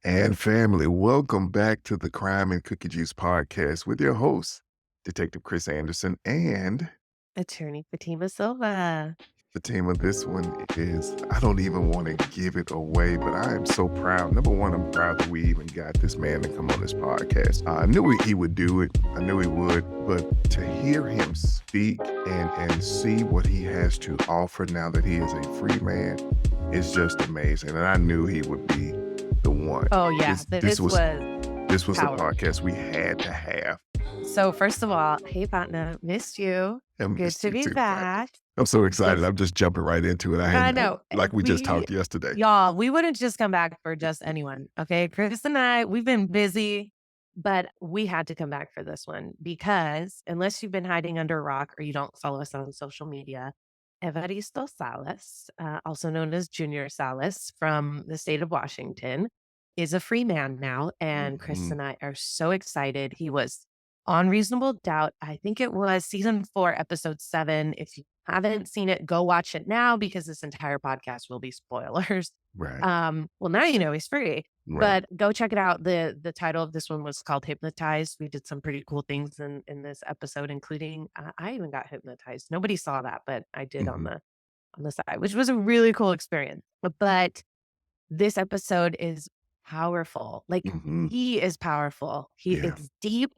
And family, welcome back to the Crime and Cookie Juice podcast with your host, Detective Chris Anderson. And Attorney Fatima Silva. the team of this one is, I don't even want to give it away, but I am so proud. Number one, I'm proud that we even got this man to come on this podcast. I knew he would do it. I knew he would. But to hear him speak and see what he has to offer now that he is a free man is just amazing. And I knew he would be the one. Oh, yeah. This was the powerful. podcast we had to have. So, first of all, hey, partner, missed you. I Good missed to you be too, partner. back. I'm so excited. Yes, I'm just jumping right into it. I know. Like we just talked yesterday. Y'all, we wouldn't just come back for just anyone. Okay. Chris and I, we've been busy, but we had to come back for this one because unless you've been hiding under a rock or you don't follow us on social media, Evaristo Salas, also known as Junior Salas from the state of Washington, is a free man now. And Chris Mhm. and I are so excited. He was on Reasonable Doubt. I think it was season 4, episode 7. If you haven't seen it, go watch it now because this entire podcast will be spoilers. Right, Well, now you know he's free, right. but go check it out. The title of this one was called Hypnotized. We did some pretty cool things in this episode, including I even got hypnotized. Nobody saw that, but I did on Mhm, the side, which was a really cool experience. But this episode is powerful. Like mhm. he is powerful. Yeah. It's deep,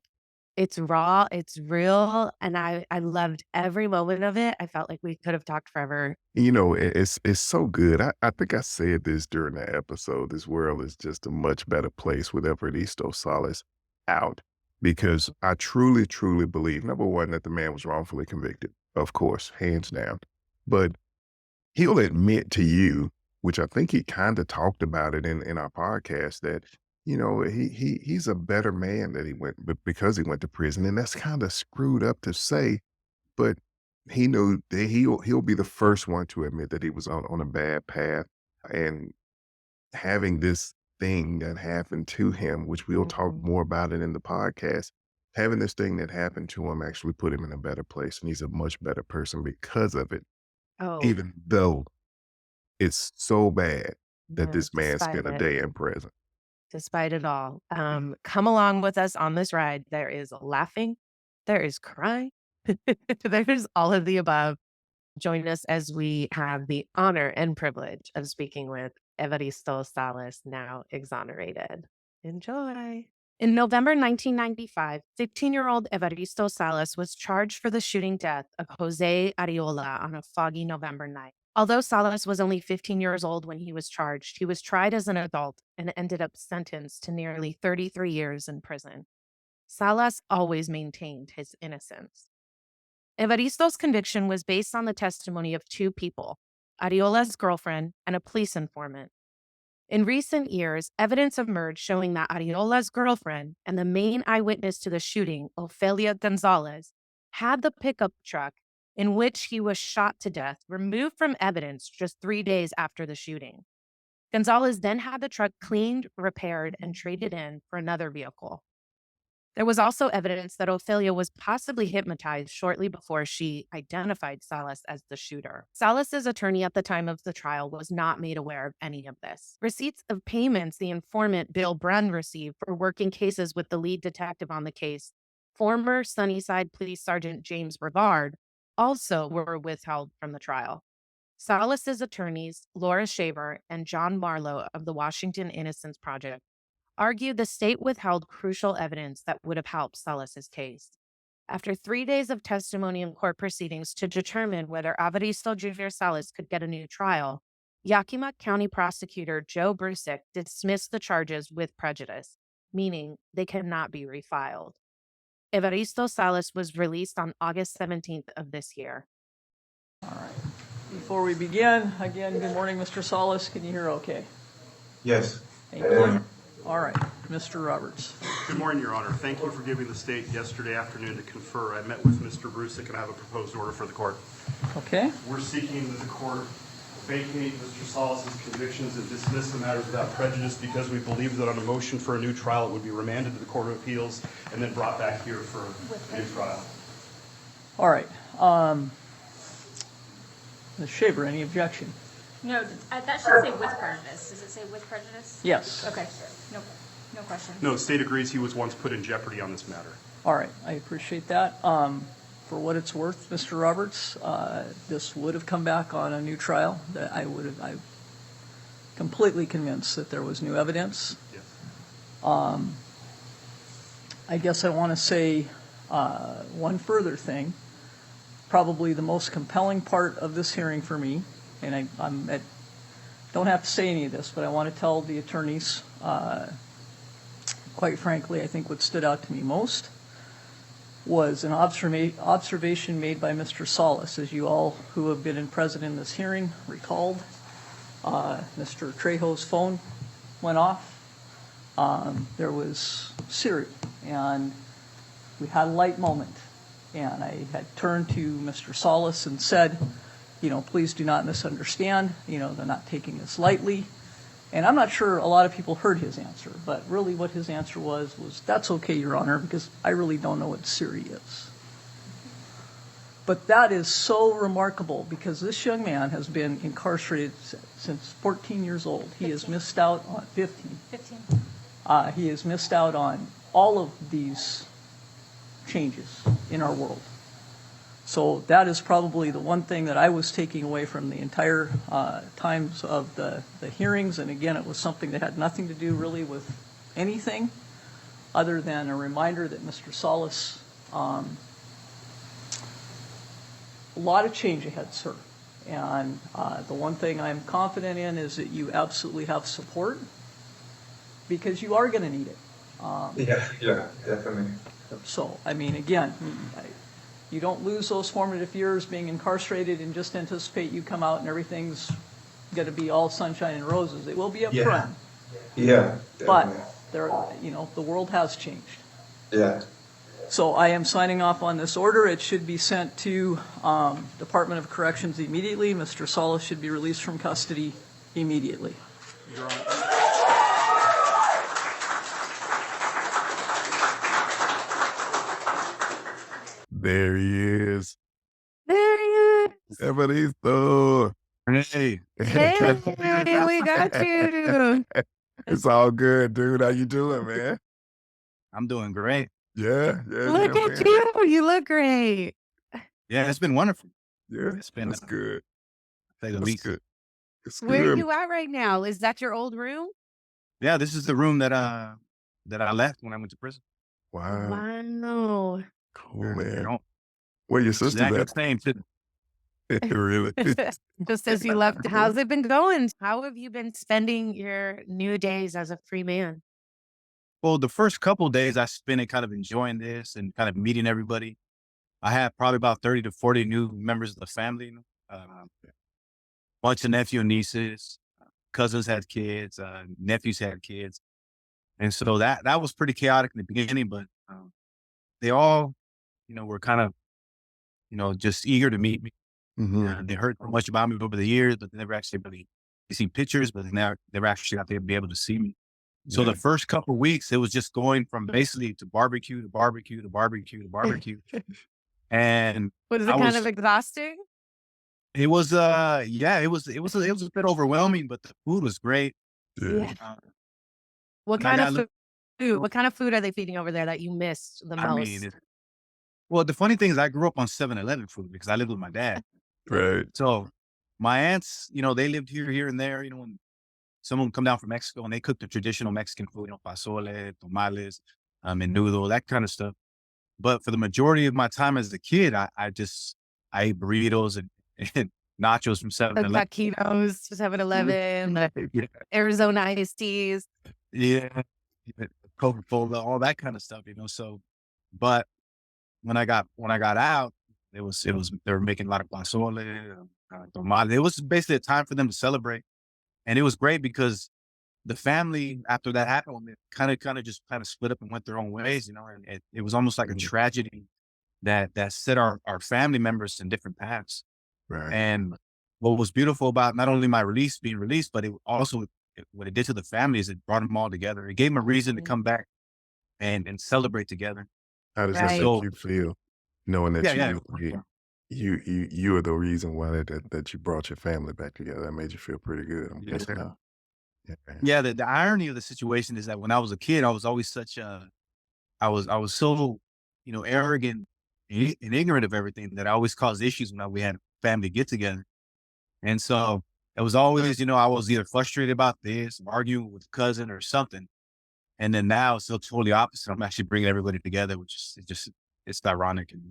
it's raw, it's real, and I loved every moment of it. I felt like we could have talked forever. You know, it's so good. I think I said this during the episode. This world is just a much better place with Evaristo Salas out because I truly, truly believe, number one, that the man was wrongfully convicted, of course, hands down. But he'll admit to you, which I think he kinda talked about it in our podcast, that, he's a better man that he went but because he went to prison, and that's kinda screwed up to say, but he knew that he'll be the first one to admit that he was on a bad path, and having this thing that happened to him, which we'll talk Mhm. more about it in the podcast, having this thing that happened to him actually put him in a better place, and he's a much better person because of it, Oh, even though it's so bad that yeah, this man despite spent a it. day in prison. Despite it all. Come along with us on this ride. There is laughing, there is crying, there's all of the above. Join us as we have the honor and privilege of speaking with Evaristo Salas, now exonerated. Enjoy. In November 1995, 15-year-old Evaristo Salas was charged for the shooting death of Jose Arreola on a foggy November night. Although Salas was only 15 years old when he was charged, he was tried as an adult and ended up sentenced to nearly 33 years in prison. Salas always maintained his innocence. Evaristo's conviction was based on the testimony of two people, Arreola's girlfriend and a police informant. In recent years, evidence emerged showing that Arreola's girlfriend and the main eyewitness to the shooting, Ofelia Gonzalez, had the pickup truck in which he was shot to death removed from evidence just 3 days after the shooting. Gonzalez then had the truck cleaned, repaired, and traded in for another vehicle. There was also evidence that Ophelia was possibly hypnotized shortly before she identified Salas as the shooter. Salas's attorney at the time of the trial was not made aware of any of this. Receipts of payments the informant Bill Brunn received for working cases with the lead detective on the case, former Sunnyside Police Sergeant James Brevard, also were withheld from the trial. Salas's attorneys, Laura Shaver and John Marlowe of the Washington Innocence Project, argued the state withheld crucial evidence that would have helped Salas's case. After 3 days of testimony in court proceedings to determine whether Evaristo Jr. Salas could get a new trial, Yakima County Prosecutor Joe Brusick dismissed the charges with prejudice, meaning they cannot be refiled. Evaristo Salas was released on August 17th of this year. All right. Before we begin, again, good morning, Mr. Salas. Can you hear okay? Yes. Thank you. All right, Mr. Roberts. Good morning, Your Honor. Thank you for giving the state yesterday afternoon to confer. I met with Mr. Brusick and I have a proposed order for the court. Okay. We're seeking that the court vacate Mr. Salas's convictions and dismiss the matters without prejudice because we believe that on a motion for a new trial, it would be remanded to the Court of Appeals and then brought back here for a new trial. All right. Ms. Shaver, any objection? No, that should say with prejudice. Does it say with prejudice? Yes. Okay. No question. No, the state agrees he was once put in jeopardy on this matter. All right, I appreciate that. For what it's worth, Mr. Roberts, this would have come back on a new trial. That I'm completely convinced that there was new evidence. Yes. I guess I want to say one further thing. Probably the most compelling part of this hearing for me, and don't have to say any of this, but I want to tell the attorneys, quite frankly, I think what stood out to me most was an observation made by Mr. Salas, as you all who have been present in this hearing recalled. Mr. Trejo's phone went off. There was Siri, and we had a light moment. And I had turned to Mr. Salas and said, please do not misunderstand. They're not taking this lightly. And I'm not sure a lot of people heard his answer, but really what his answer was, that's okay, Your Honor, because I really don't know what Siri is. But that is so remarkable because this young man has been incarcerated since 14 years old. He has missed out on 15. He has missed out on all of these changes in our world. So that is probably the one thing that I was taking away from the entire times of the hearings. And again, it was something that had nothing to do really with anything other than a reminder that Mr. Salas, a lot of change ahead, sir. And the one thing I'm confident in is that you absolutely have support because you are going to need it. Yeah, definitely. So, again, you don't lose those formative years being incarcerated and just anticipate you come out and everything's going to be all sunshine and roses. It will be up front. Yeah, but definitely. The world has changed. Yeah. So I am signing off on this order. It should be sent to Department of Corrections immediately. Mr. Salas should be released from custody immediately. Your Honor. There he is. There he is. Evaristo. Hey, Hey, we got you. It's all good, dude. How you doing, man? I'm doing great. Yeah. Look yeah, at man. you. You look great. Yeah, it's been wonderful. Yeah, It's been that's good. say the That's least. good. It's Where are good. you at right now? Is that your old room? Yeah, this is the room that I left when I went to prison. Wow. Wow. Cool, You man. know, Where your sister's exactly at? the same. Really? Just as you left, how's it been going? How have you been spending your new days as a free man? Well, the first couple of days I spent it kind of enjoying this and kind of meeting everybody. I had probably about 30 to 40 new members of the family. Bunch of nephew and nieces, cousins had kids, nephews had kids. And so that was pretty chaotic in the beginning, but they all, were kind of, just eager to meet me. Mhm. They heard so much about me over the years, but they never actually really see pictures, but now never actually got to be able to see me. So Yeah. the first couple of weeks, it was just going from basically to barbecue to barbecue to barbecue to barbecue. And Was it I kind was- of exhausting? it was, it was a bit overwhelming, but the food was great. Yeah. What And I kind got of look- food? What kind of food are they feeding over there that you missed the I most? mean, well, the funny thing is I grew up on 7-Eleven food because I lived with my dad. Right. So my aunts, they lived here and there, when someone would come down from Mexico and they cooked the traditional Mexican food, pozole, tamales, menudo, that kind of stuff. But for the majority of my time as a kid, I ate burritos and nachos from The 7-Eleven. taquitos, 7-Eleven, Yeah. Arizona iced teas. Yeah. Coca-Cola, all that kind of stuff, so, but when I got out, it was, they were making a lot of pozole, tamale. It was basically a time for them to celebrate. And it was great because the family, after that happened, it kind of just split up and went their own ways, and it was almost like a tragedy that set our family members in different paths. Right. And what was beautiful about not only my being released, but it also, what it did to the family is it brought them all together. It gave them a reason to come back and celebrate together. How does that Right. make you feel knowing that Yeah, you yeah. were free? You are the reason why that you brought your family back together. That made you feel pretty good. I'm Yes, guessing. sir. Yeah, man. Yeah, the irony of the situation is that when I was a kid, I was always such a I was so, arrogant and ignorant of everything that I always caused issues when we had family get together. And so it was always, I was either frustrated about this, arguing with a cousin or something. And then now it's so totally opposite. I'm actually bringing everybody together, which is it's ironic and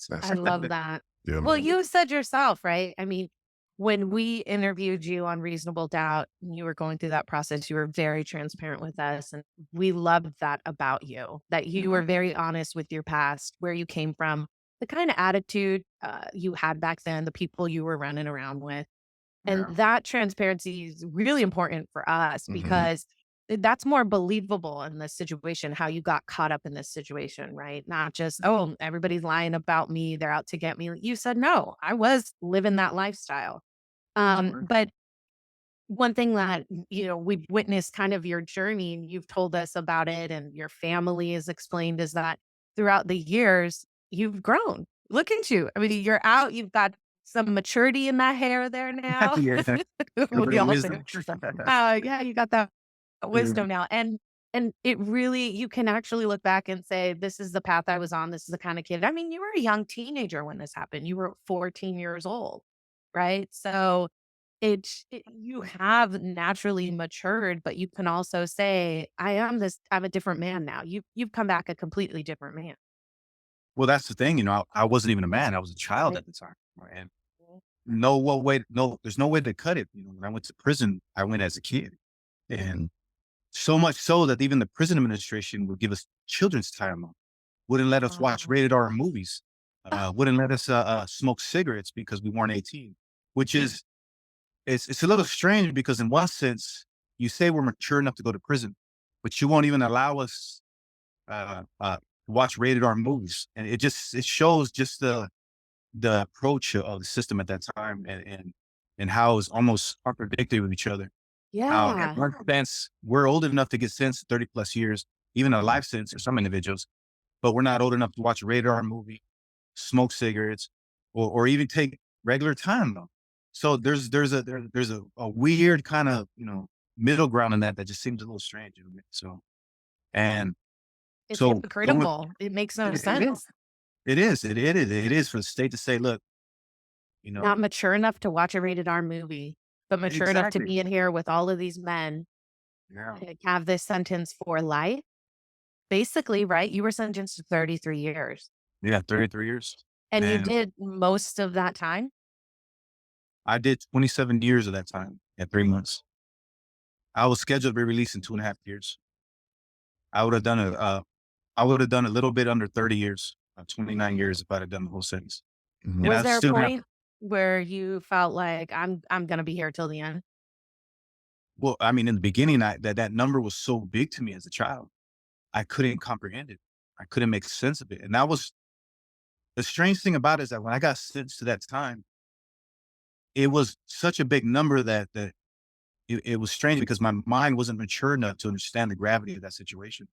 That's I love that. yeah, Well, man. you said yourself, right? I mean, when we interviewed you on Reasonable Doubt, and you were going through that process, you were very transparent with us. And we loved that about you, that you were very honest with your past, where you came from, the kind of attitude you had back then, the people you were running around with. And yeah. that transparency is really important for us Mhm. because that's more believable in this situation, how you got caught up in this situation, right? Not just, oh, everybody's lying about me. They're out to get me. You said, no, I was living that lifestyle. Sure. But one thing that, we've witnessed kind of your journey and you've told us about it and your family has explained is that throughout the years, you've grown. Look at you. I mean, you're out, you've got some maturity in that hair there now. Yeah. A We little all do. wisdom. Yeah, you got that Yeah. wisdom now. And it really, you can actually look back and say, this is the path I was on. This is the kind of kid. I mean, you were a young teenager when this happened. You were 14 years old, right? So you have naturally matured, but you can also say, I'm a different man now. You've come back a completely different man. Well, that's the thing, I wasn't even a man. I was a child Right. at the time. Right? And there's no way to cut it. When I went to prison, I went as a kid. And so much so that even the prison administration would give us children's time off, wouldn't let us watch Wow. rated R movies, wouldn't let us smoke cigarettes because we weren't 18, which is it's a little strange because in one sense, you say we're mature enough to go to prison, but you won't even allow us to watch rated R movies. And it shows just the approach of the system at that time and how it's almost contradictory with each other. How in Yeah. one sense, we're old enough to get sentenced to 30 plus years, even a life sentence for some individuals, but we're not old enough to watch a rated R movie, smoke cigarettes, or even take regular time though. So there's a weird kind of, middle ground in that just seems a little strange. So, and It's so going, hypocritical. It makes no it is, sense. it is for the state to say, look, you know, Not mature enough to watch a rated R movie, but mature enough to exactly. be in here with all of these men, Yeah. have this sentence for life. Basically, right? You were sentenced to 33 years, Yeah. 33 years. and you And did most of that time? I did 27 years of that time at 3 months. I was scheduled to be released in 2.5 years. I would have done I would have done a little bit under 30 years, 29 years if I'd have done the whole sentence. Mhm. And Was I there a still have, point where you felt like, I'm gonna be here till the end? well, I mean, in the beginning, that number was so big to me as a child. I couldn't comprehend it. I couldn't make sense of it. And that was the strange thing about it is that when I got sentenced to that time, it was such a big number that it was strange because my mind wasn't mature enough to understand the gravity of that situation.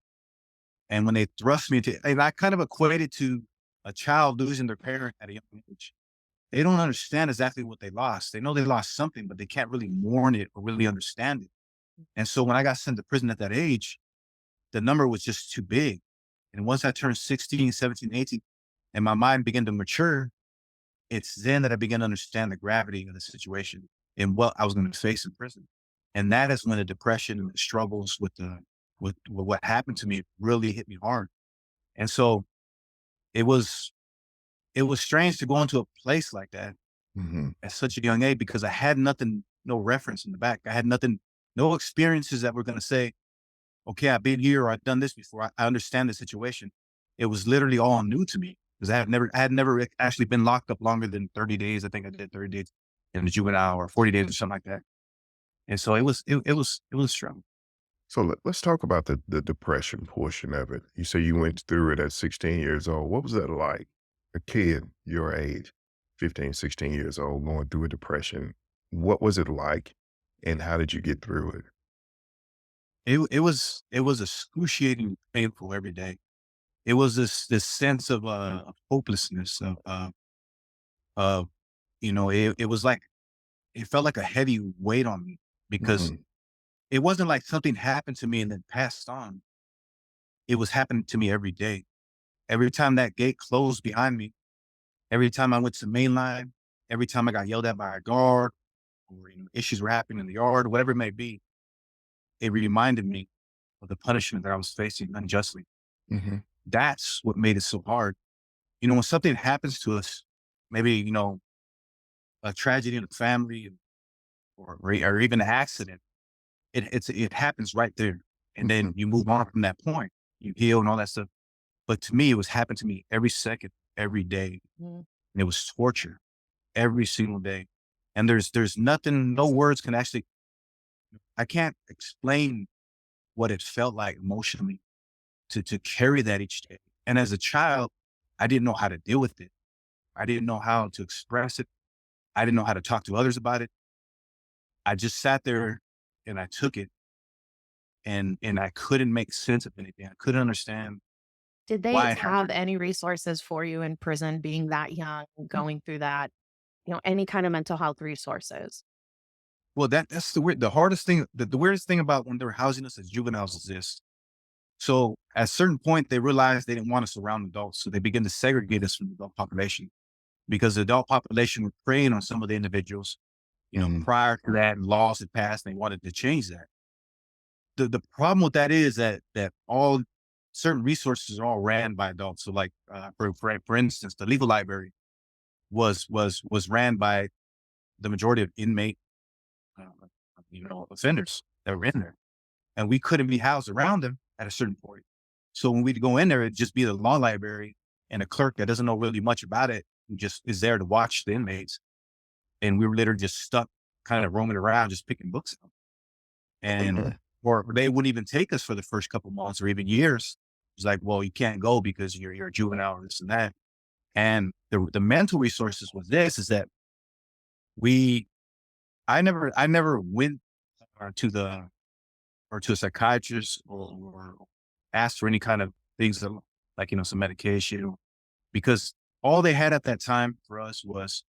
And when they thrust me into, and I kind of equated to a child losing their parent at a young age. They don't understand exactly what they lost. They know they lost something, but they can't really mourn it or really understand it. And so when I got sent to prison at that age, the number was just too big. And once I turned 16, 17, 18, and my mind began to mature, it's then that I began to understand the gravity of the situation and what I was going to face in prison. And that is when the depression and the struggles with what happened to me really hit me hard. And so it was it was strange to go into a place like that Mhm. at such a young age because I had nothing, no reference in the back. I had nothing, no experiences that were going to say, okay, I've been here or I've done this before. I understand the situation. It was literally all new to me because I had never actually been locked up longer than 30 days. I think I did 30 days in the juvenile or 40 days or something like that. And so it was strong. So let's talk about the depression portion of it. You say you went through it at 16 years old. What was that like? A kid your age, 15, 16 years old, going through a depression. What was it like and how did you get through it? It was excruciating painful every day. It was this sense of hopelessness, of Uh, it was like, it felt like a heavy weight on me because Mhm. it wasn't like something happened to me and then passed on. It was happening to me every day. Every time that gate closed behind me, every time I went to main line, every time I got yelled at by a guard, or issues were happening in the yard, whatever it may be, it reminded me of the punishment that I was facing unjustly. Mhm. That's what made it so hard. When something happens to us, maybe, a tragedy in the family, or even an accident, it happens right there. And then Mhm. you move on from that point. You heal and all that stuff. But to me, it was happening to me every second, every day. Mhm. And it was torture every single day. And there's nothing, no words can actually, I can't explain what it felt like emotionally to carry that each day. And as a child, I didn't know how to deal with it. I didn't know how to express it. I didn't know how to talk to others about it. I just sat there and I took it, and I couldn't make sense of anything. I couldn't understand Did they why it have happened. any resources for you in prison being that young, going through that, any kind of mental health resources? Well, that's the hardest thing, the weirdest thing about when they were housing us as juveniles is this. So at a certain point, they realized they didn't want us around adults. So they began to segregate us from the adult population because the adult population were preying on some of the individuals, Mhm. prior to that, and laws had passed, and they wanted to change that. The problem with that is that all certain resources are all ran by adults. So like, for instance, the legal library was ran by the majority of inmate, uh, offenders that were in there, and we couldn't be housed around them at a certain point. So when we'd go in there, it'd just be the law library and a clerk that doesn't know really much about it, who just is there to watch the inmates. And we were literally just stuck kind of roaming around, just picking books up. And, Mhm. or they wouldn't even take us for the first couple months or even years. It's like, well, you can't go because you're a juvenile or this and that. And the mental resources was this, is that we, I never went to the, or to a psychiatrist, or asked for any kind of things that, like, some medication, because all they had at that time for us was,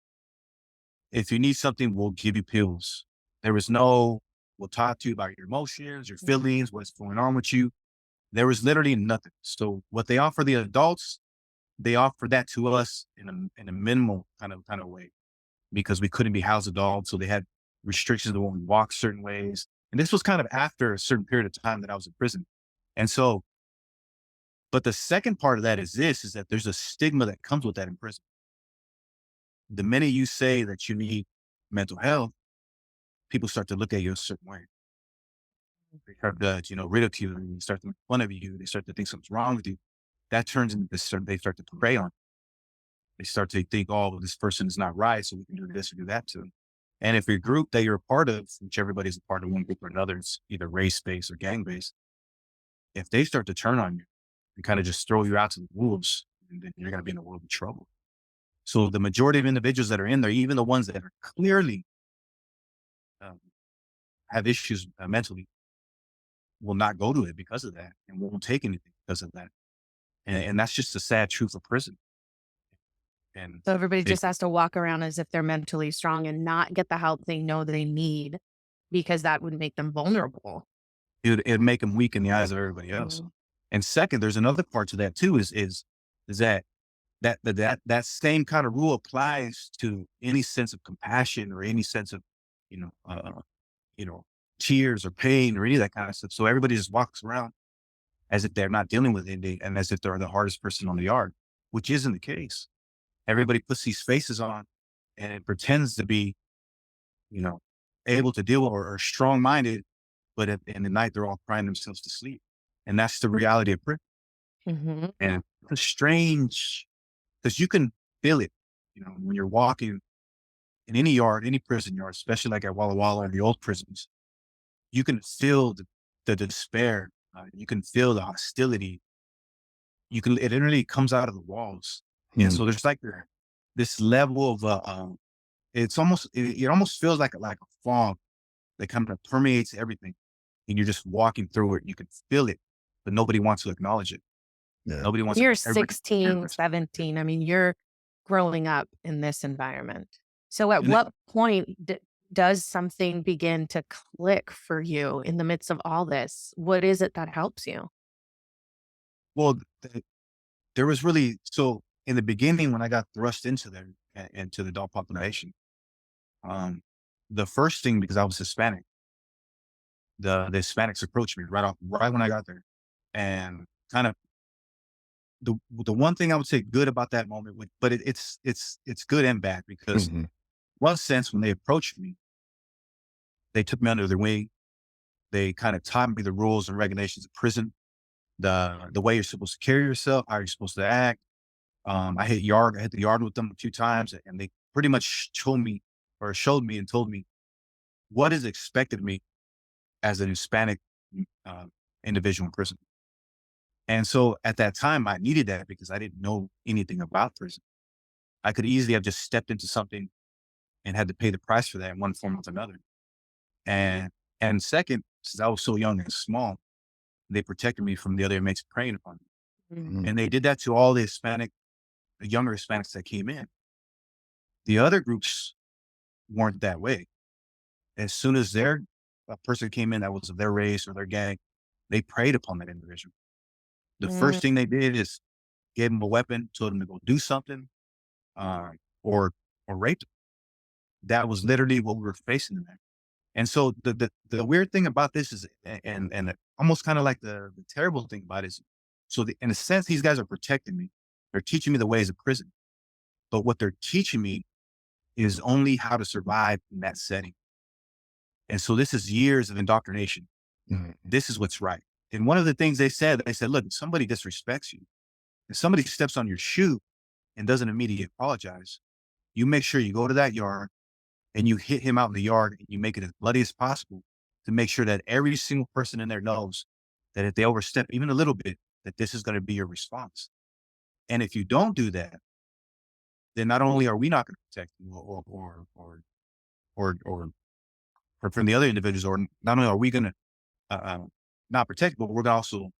if you need something, we'll give you pills. There was no, we'll talk to you about your emotions, your feelings, what's going on with you. There was literally nothing. So what they offer the adults, they offer that to us in a minimal kind of way, because we couldn't be housed adults. So they had restrictions that when we walk certain ways. And this was kind of after a certain period of time that I was in prison. And so, but the second part of that is this, is that there's a stigma that comes with that in prison. The minute you say that you need mental health, people start to look at you a certain way. They start to, ridicule you, they start to make fun of you, they start to think something's wrong with you. That turns into this, they start to prey on. They start to think, oh, well, this person is not right, so we can do this or do that to them. And if your group that you're a part of, which everybody's a part of one group or another, it's either race based or gang based, if they start to turn on you and kind of just throw you out to the wolves, then you're going to be in a world of trouble. So the majority of individuals that are in there, even the ones that are clearly, um, have issues, mentally, will not go to it because of that, and won't take anything because of that. And that's just the sad truth of prison. And So everybody it, just has to walk around as if they're mentally strong and not get the help they know they need because that would make them vulnerable. it'd make them weak in the eyes of everybody else. Mhm. And second, there's another part to that too, is that same kind of rule applies to any sense of compassion or any sense of, you know, uh, you know, tears or pain or any of that kind of stuff. So everybody just walks around as if they're not dealing with anything, and as if they're the hardest person on the yard, which isn't the case. Everybody puts these faces on and pretends to be, you know, able to deal, or strong minded, but in the night they're all crying themselves to sleep. And that's the reality of prison. Mhm. And it's strange because you can feel it, when you're walking in any yard, any prison yard, especially like at Walla Walla and the old prisons, you can feel the despair. You can feel the hostility. It literally comes out of the walls. And Hmm. so there's like this level of, it's almost, it almost feels like a fog that kind of permeates everything. And you're just walking through it. You can feel it, but nobody wants to acknowledge it. Yeah. Nobody wants to, You're everybody. 16, 17. I mean, you're growing up in this environment. So at And it, what point does something begin to click for you in the midst of all this? What is it that helps you? well, there was really, so in the beginning when I got thrust into there into the adult population, um, the first thing, because I was Hispanic, the Hispanics approached me right when I got there, and kind of the one thing I would say good about that moment, but it's good and bad because Hmm. one sense when they approached me, they took me under their wing. They kind of taught me the rules and regulations of prison, the way you're supposed to carry yourself, how you're supposed to act. I hit the yard with them a few times, and they pretty much told me or showed me and told me what is expected of me as an Hispanic uh, individual in prison. And so at that time, I needed that because I didn't know anything about prison. I could easily have just stepped into something and had to pay the price for that in one form or another. And and second, since I was so young and small, they protected me from the other inmates preying upon me. Mm. Hmm. And they did that to all the younger Hispanics that came in. The other groups weren't that way. As soon as a person came in that was of their race or their gang, they preyed upon that individual. The Mm. first thing they did is gave them a weapon, told them to go do something, uh, or or rape them. That was literally what we were facing in there. And so the weird thing about this is, and almost kind of like the terrible thing about it is, so in a sense, these guys are protecting me. They're teaching me the ways of prison, but what they're teaching me is only how to survive in that setting. And so this is years of indoctrination. Hmm. This is what's right. And one of the things they said, look, if somebody disrespects you, if somebody steps on your shoe and doesn't immediately apologize, you make sure you go to that yard and you hit him out in the yard and you make it as bloody as possible to make sure that every single person in there knows that if they overstep even a little bit, that this is going to be your response. And if you don't do that, then not only are we not going to protect you or from the other individuals, or not only are we going to uh, uh, not protect, but we're going to also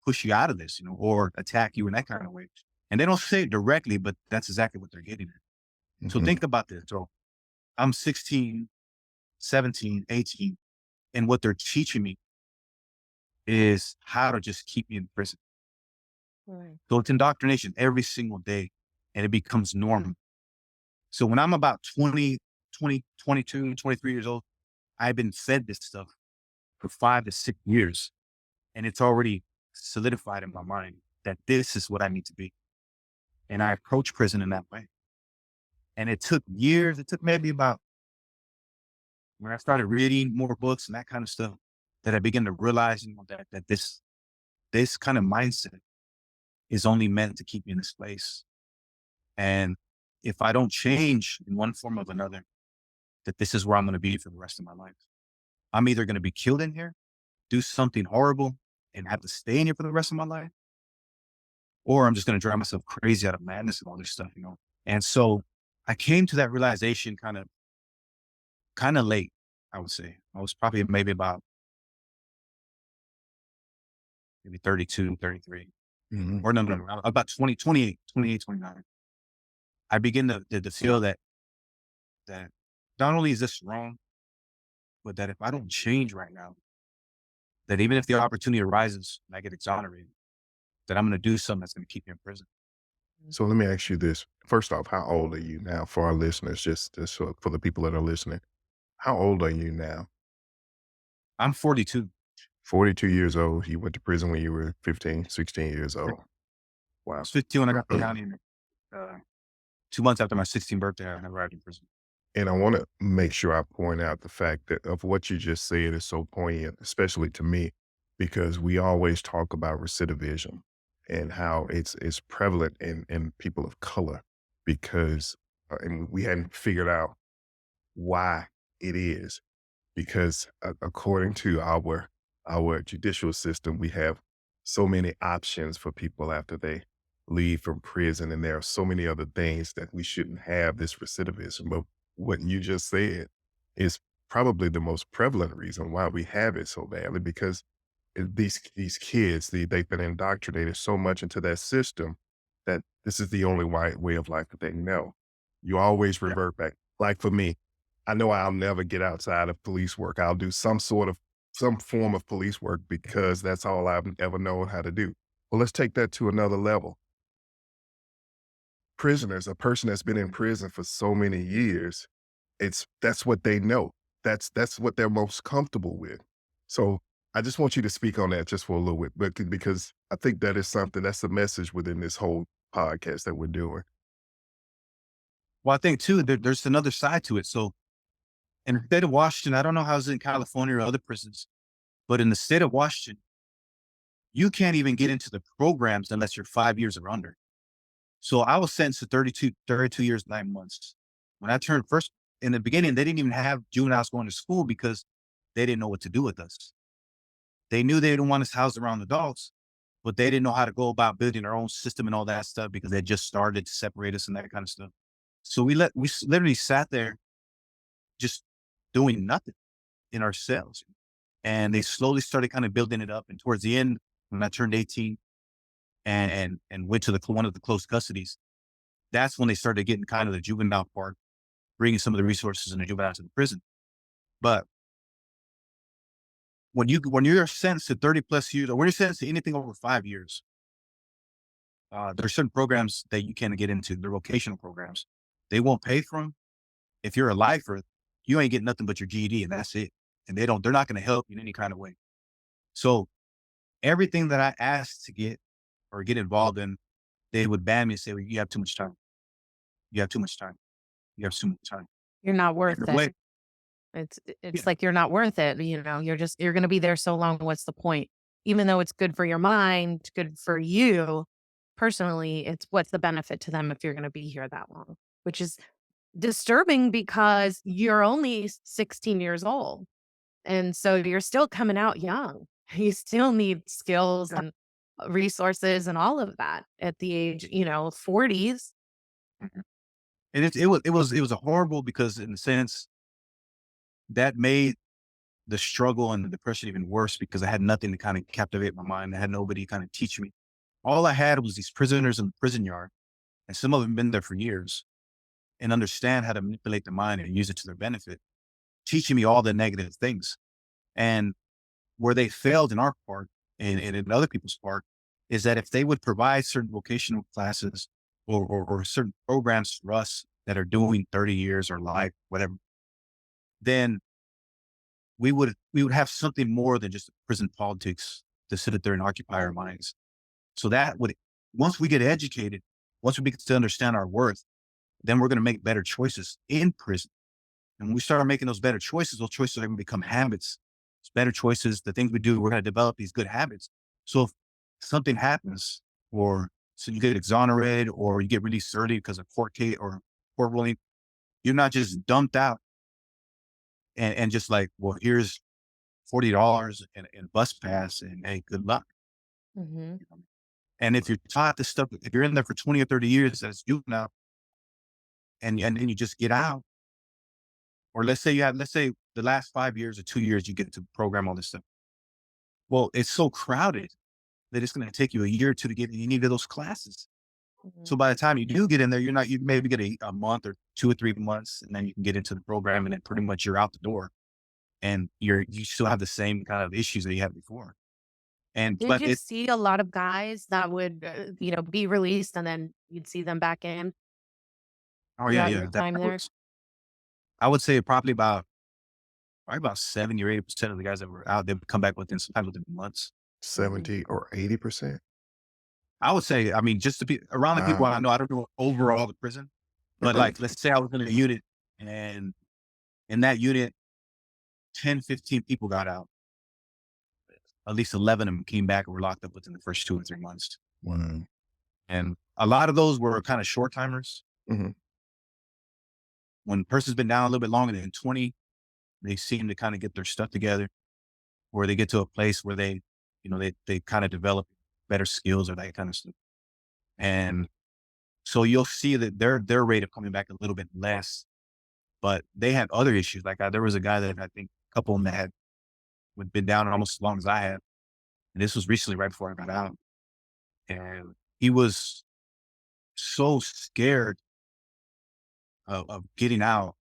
push you out of this, or attack you in that kind of way. And they don't say it directly, but that's exactly what they're getting at. So Hmm. think about this. So I'm 16, 17, 18, and what they're teaching me is how to just keep me in prison. Right. So it's indoctrination every single day, and it becomes normal. So when I'm about 20, 22, 23 years old, I've been fed this stuff for 5 to 6 years, and it's already solidified in my mind that this is what I need to be. And I approach prison in that way. And it took years. It took maybe about when I started reading more books and that kind of stuff that I began to realize, that this kind of mindset is only meant to keep me in this place. And if I don't change in one form or another, that this is where I'm going to be for the rest of my life. I'm either going to be killed in here, do something horrible, and have to stay in here for the rest of my life, or I'm just going to drive myself crazy out of madness and all this stuff. And so I came to that realization kind of late, I would say. I was probably maybe about maybe 32, 33, Hmm. or no, about 20, 28, 28, 29. I begin to feel that not only is this wrong, but that if I don't change right now, that even if the opportunity arises and I get exonerated, that I'm going to do something that's going to keep me in prison. So let me ask you this. First off, how old are you now for our listeners, just for the people that are listening? How old are you now? I'm 42. 42 years old. You went to prison when you were 15, 16 years I old. Wow. was 15 when I got to county. And, 2 months after my 16th birthday, I arrived in prison. And I want to make sure I point out the fact that of what you just said is so poignant, especially to me, because we always talk about recidivism and how it's prevalent in people of color because and we hadn't figured out why it is because according to our judicial system, we have so many options for people after they leave from prison, and there are so many other things that we shouldn't have this recidivism. But what you just said is probably the most prevalent reason why we have it so badly because these kids they've been indoctrinated so much into that system that this is the only way of life that they know. You always revert back. Like for me, I know I'll never get outside of police work. I'll do some form of police work because that's all I've ever known how to do. Well, let's take that to another level. Prisoners, a person that's been in prison for so many years, that's what they know. That's what they're most comfortable with. So I just want you to speak on that just for a little bit, because I think that is something that's the message within this whole podcast that we're doing. Well, I think too, there's another side to it. So in the state of Washington, I don't know how it's in California or other prisons, but in the state of Washington, you can't even get into the programs unless you're 5 years or under. So I was sentenced to 32 years, 9 months. When I turned first, in the beginning, they didn't even have juveniles going to school because they didn't know what to do with us. They knew they didn't want us housed around adults, but they didn't know how to go about building their own system and all that stuff because they just started to separate us and that kind of stuff. So literally sat there just doing nothing in our cells. And they slowly started kind of building it up. And towards the end, when I turned 18 and went to one of the closed custodies, that's when they started getting kind of the juvenile part, bringing some of the resources in the juvenile to the prison. But when you're sentenced to 30 plus years, or when you're sentenced to anything over 5 years, there are certain programs that you can't get into. They're vocational programs. They won't pay for them. If you're a lifer, you ain't getting nothing but your GED, and that's it. And they're not going to help you in any kind of way. So everything that I asked to get or get involved in, they would ban me and say, well, you have too much time. You have too much time. You have too much time. You're not worth And the it. way- It's Yeah. like you're not worth it. You're going to be there so long. What's the point? Even though it's good for your mind, good for you personally, it's what's the benefit to them if you're going to be here that long, which is disturbing because you're only 16 years old. And so you're still coming out young. You still need skills and resources and all of that at the age, 40s. And it was a horrible, because in a sense that made the struggle and the depression even worse because I had nothing to kind of captivate my mind. I had nobody kind of teach me. All I had was these prisoners in the prison yard, and some of them been there for years and understand how to manipulate the mind and use it to their benefit, teaching me all the negative things. And where they failed in our part and in other people's part is that if they would provide certain vocational classes or certain programs for us that are doing 30 years or life, whatever, then we would have something more than just prison politics to sit there and occupy our minds. So that would, once we get educated, once we begin to understand our worth, then we're going to make better choices in prison. And when we start making those choices are going to become habits. It's better choices. The things we do, we're going to develop these good habits. So if something happens, or so you get exonerated or you get released early because of court case or court ruling, you're not just dumped out and just like, well, here's $40 and bus pass and hey, good luck. Hmm. And if you're taught this stuff, if you're in there for 20 or 30 years as juvenile and then you just get out, or let's say the last 5 years or 2 years, you get to program all this stuff. Well, it's so crowded that it's going to take you a year or two to get in any of those classes. So by the time you do get in there, you maybe get a month or 2 or 3 months, and then you can get into the program, and then pretty much you're out the door, and you still have the same kind of issues that you had before. Did you see a lot of guys that would, be released and then you'd see them back in Oh yeah, throughout yeah. your time there? I would say probably about 70 or 80% of the guys that were out, they would come back sometimes within months. 70 or 80%? I would say, I mean, just to be around the people Wow. I know, I don't know overall the prison, but like, let's say I was in a unit and in that unit, 10, 15 people got out. At least 11 of them came back and were locked up within the first 2 or 3 months. Wow. And a lot of those were kind of short timers. Mhm. When a person's been down a little bit longer than 20, they seem to kind of get their stuff together, or they get to a place where they kind of develop better skills or that kind of stuff. And so you'll see that their rate of coming back a little bit less, but they had other issues. Like there was a guy that I think a couple of them that had been down almost as long as I had. And this was recently right before I got out. And he was so scared of getting out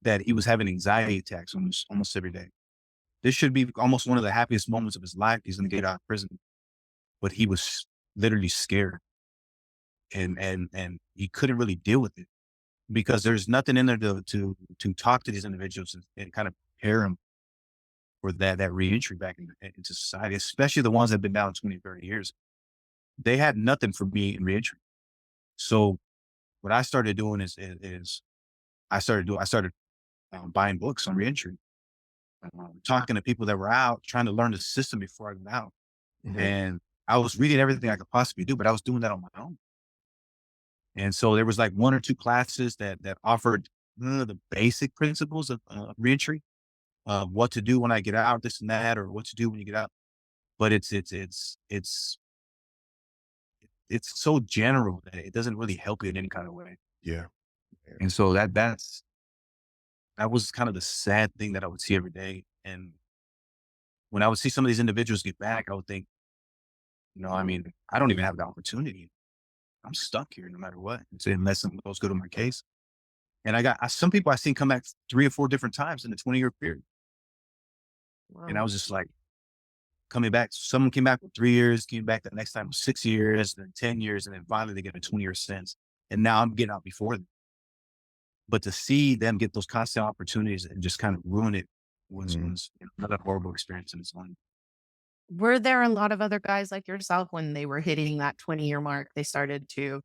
that he was having anxiety attacks almost every day. This should be almost one of the happiest moments of his life. He's going to get out of prison, but he was literally scared, and he couldn't really deal with it because there's nothing in there to talk to these individuals and kind of prepare them for that reentry back into society, especially the ones that have been down 20, 30 years. They had nothing for me in reentry. So what I started doing is I started buying books on reentry, talking to people that were out, trying to learn the system before I got out. Mhm. And I was reading everything I could possibly do, but I was doing that on my own. And so there was like one or two classes that offered the basic principles of reentry, what to do when I get out, this and that, or what to do when you get out. But it's so general that it doesn't really help you in any kind of way. Yeah. And so that was kind of the sad thing that I would see every day. And when I would see some of these individuals get back, I would think, I mean, I don't even have the opportunity. I'm stuck here no matter what. It's unless something goes good on my case. And some people I seen come back 3 or 4 different times in a 20-year period. And I Wow. was just like coming back. Someone came back for 3 years, came back the next time 6 years, then 10 years, and then finally they get a 20-year sentence. And now I'm getting out before them. But to see them get those constant opportunities and just kind of ruin it was Mhm. another horrible experience in its own. Were there a lot of other guys like yourself when they were hitting that 20-year mark, they started to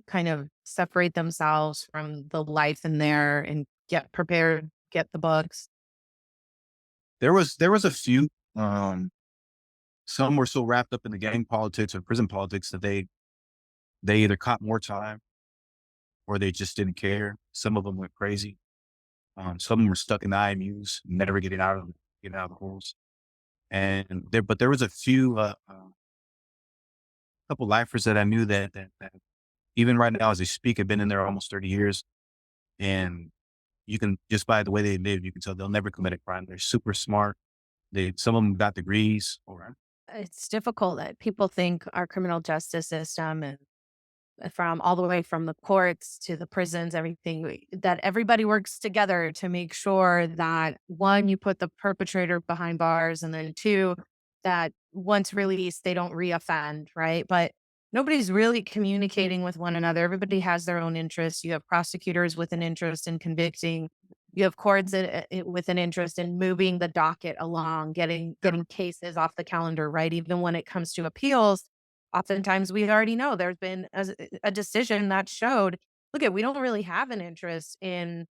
kind of separate themselves from the life in there and get prepared, get the books? There was a few. Some were so wrapped up in the gang politics or prison politics that they either caught more time or they just didn't care. Some of them went crazy. Some of them were stuck in the IMUs, never getting out of the holes. But there was a few, couple lifers that I knew that even right now as they speak, have been in there almost 30 years. And you can just by the way they live, you can tell they'll never commit a crime. They're super smart. Some of them got degrees or It's difficult that people think our criminal justice system and from all the way from the courts to the prisons, everything that everybody works together to make sure that one, you put the perpetrator behind bars, and then two, that once released, they don't reoffend, right? But nobody's really communicating with one another. Everybody has their own interests. You have prosecutors with an interest in convicting. You have courts with an interest in moving the docket along, getting cases off the calendar, right? Even when it comes to appeals, oftentimes we already know there's been a decision that showed, look at, we don't really have an interest in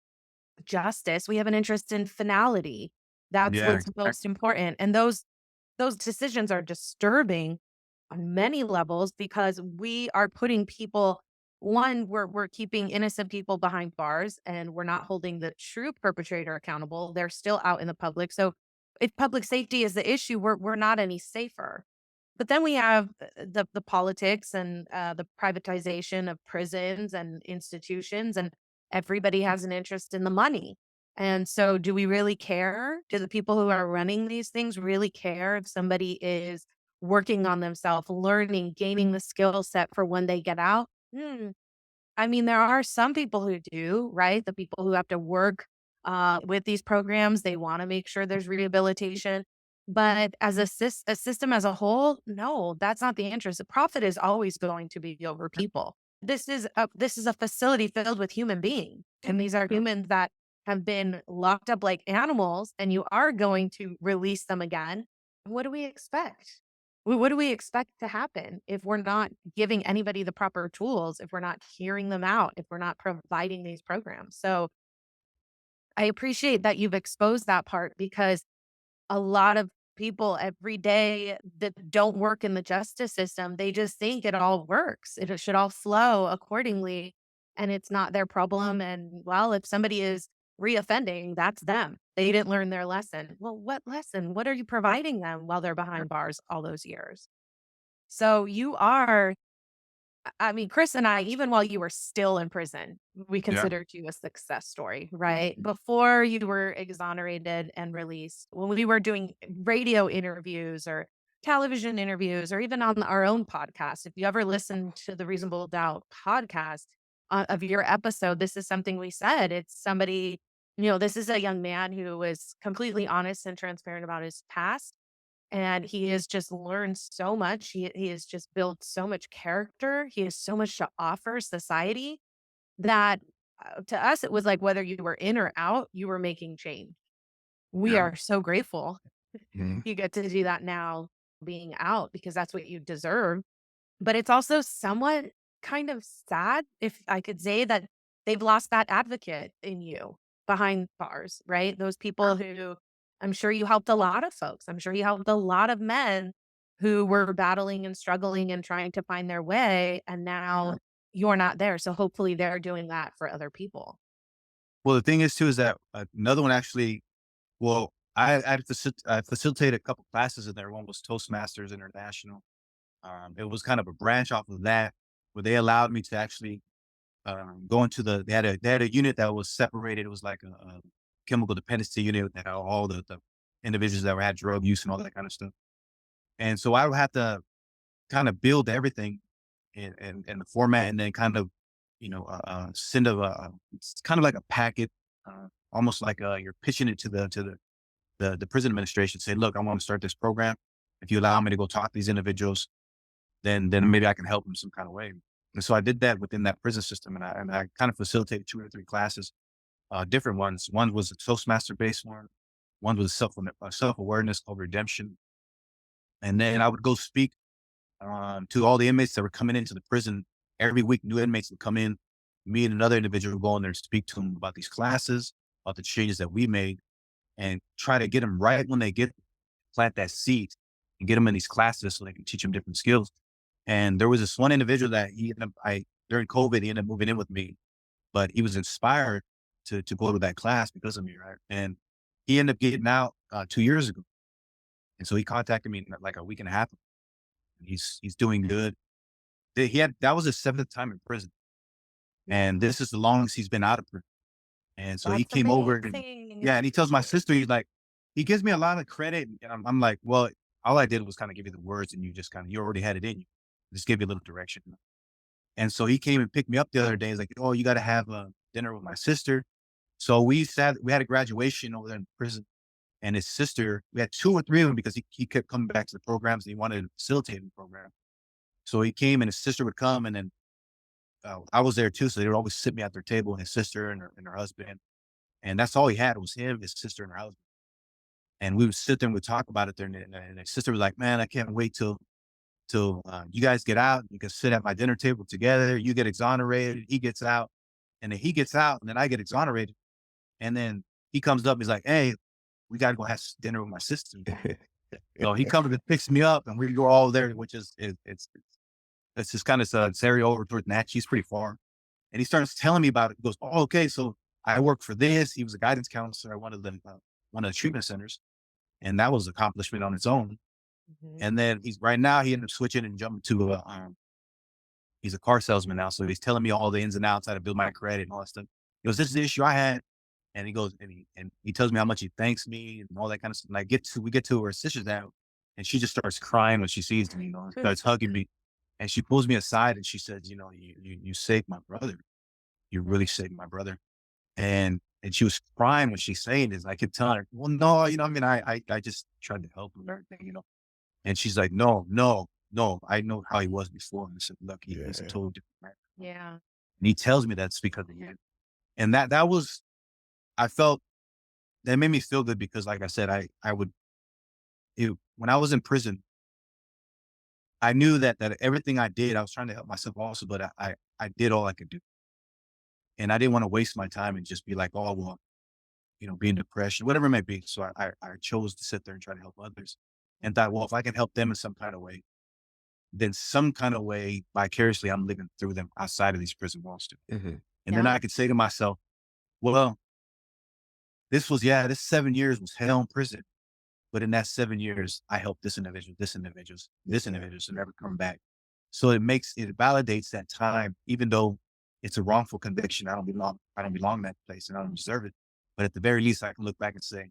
justice. We have an interest in finality. That's yeah, what's most important. And those decisions are disturbing on many levels because we are putting people, one, we're keeping innocent people behind bars and we're not holding the true perpetrator accountable. They're still out in the public. So if public safety is the issue, we're not any safer. But then we have the politics and the privatization of prisons and institutions, and everybody has an interest in the money. And so, do we really care? Do the people who are running these things really care if somebody is working on themselves, learning, gaining the skill set for when they get out? I mean, there are some people who do, right? The people who have to work with these programs, they want to make sure there's rehabilitation. But as a system as a whole, no, that's not the interest. The profit is always going to be over people. This is a facility filled with human beings, and these are humans that have been locked up like animals, and you are going to release them again. What do we expect? What do we expect to happen if we're not giving anybody the proper tools, if we're not hearing them out, if we're not providing these programs? So I appreciate that you've exposed that part because a lot of people every day that don't work in the justice system, they just think it all works. It should all flow accordingly, and it's not their problem. And well, if somebody is reoffending, that's them. They didn't learn their lesson. Well, what lesson? What are you providing them while they're behind bars all those years? So you are, I mean, Chris and I, even while you were still in prison, we yeah. considered you a success story, right? Before you were exonerated and released, when we were doing radio interviews or television interviews or even on our own podcast. If you ever listen to the Reasonable Doubt podcast of your episode, this is something we said. It's somebody, this is a young man who was completely honest and transparent about his past. And he has just learned so much. He has just built so much character. He has so much to offer society that to us, it was like whether you were in or out, you were making change. We Yeah. are so grateful Mhm. you get to do that now being out because that's what you deserve. But it's also somewhat kind of sad, if I could say, that they've lost that advocate in you behind bars, right? Those people who I'm sure you helped a lot of folks. I'm sure you helped a lot of men who were battling and struggling and trying to find their way. And now you're not there. So hopefully they're doing that for other people. Well, the thing is too, is that another one actually, well, I facilitated a couple classes in there. One was Toastmasters International. It was kind of a branch off of that where they allowed me to actually go into they had a unit that was separated. It was like a chemical dependency unit that had all the individuals that had drug use and all that kind of stuff. And so I would have to kind of build everything in the format and then kind of, send it's kind of like a packet, almost like you're pitching it to the prison administration, say, look, I want to start this program. If you allow me to go talk to these individuals, then maybe I can help them some kind of way. And so I did that within that prison system, and I kind of facilitated 2 or 3 classes, different ones. One was a Toastmaster based one. One was self awareness called Redemption, and then I would go speak to all the inmates that were coming into the prison every week. New inmates would come in. Me and another individual would go in there and speak to them about these classes, about the changes that we made, and try to get them right when they get plant that seed and get them in these classes so they can teach them different skills. And there was this one individual that he ended up, during COVID, he ended up moving in with me, but he was inspired to go to that class because of me, right? And he ended up getting out 2 years ago. And so he contacted me in like a week and a half. He's doing good. That was his 7th time in prison. And this is the longest he's been out of prison. And so he That's came over and amazing. yeah, and he tells my sister, he's like, he gives me a lot of credit. And I'm like, well, all I did was kind of give you the words and you already had it in you. Just give you a little direction. And so he came and picked me up the other day. He's like, oh, you got to have dinner with my sister. So we had a graduation over there in prison. And his sister, we had 2 or 3 of them because he kept coming back to the programs and he wanted to facilitate the program. So he came and his sister would come and then I was there too. So they would always sit me at their table and his sister and her husband. And that's all he had was him, his sister, and her husband. And we would sit there and we'd talk about it there. And his sister was like, man, I can't wait till you guys get out. You can sit at my dinner table together. You get exonerated. He gets out. And then he gets out and then I get exonerated. And then he comes up. He's like, hey, we got to go have dinner with my sister. So he comes and picks me up and we go all there, which is, it's just kind of it's area over towards Natchez. He's pretty far. And he starts telling me about it. He goes, oh, okay. So I work for this. He was a guidance counselor at one of the treatment centers. And that was an accomplishment on its own. Mhm. And then right now he ended up switching and jumping to he's a car salesman now. So he's telling me all the ins and outs, how to build my credit and all that stuff. He goes, this is the issue I had. And he goes, and he tells me how much he thanks me and all that kind of stuff. And we get to her sister's now and she just starts crying when she sees me, starts hugging me. And she pulls me aside and she says, you saved my brother. You really saved my brother. And she was crying when she's saying this. I kept telling her, well, no, I just tried to help him and everything. And she's like, no, no, no, I know how he was before. And I said, look, he's a Yeah. totally different man. Yeah. And he tells me that's because of you. And that was, I felt, that made me feel good because like I said, when I was in prison, I knew that everything I did, I was trying to help myself also, but I did all I could do. And I didn't want to waste my time and just be like, oh, well, be in depression, whatever it may be. So I chose to sit there and try to help others and thought, well, if I can help them in some kind of way, then some kind of way vicariously I'm living through them outside of these prison walls too. Mhm. And then Yeah. I could say to myself, well, this 7 years was hell in prison. But in that 7 years, I helped this individual, this individual to never come back. So it validates that time, even though it's a wrongful conviction. I don't belong in that place and I don't deserve it. But at the very least, I can look back and say,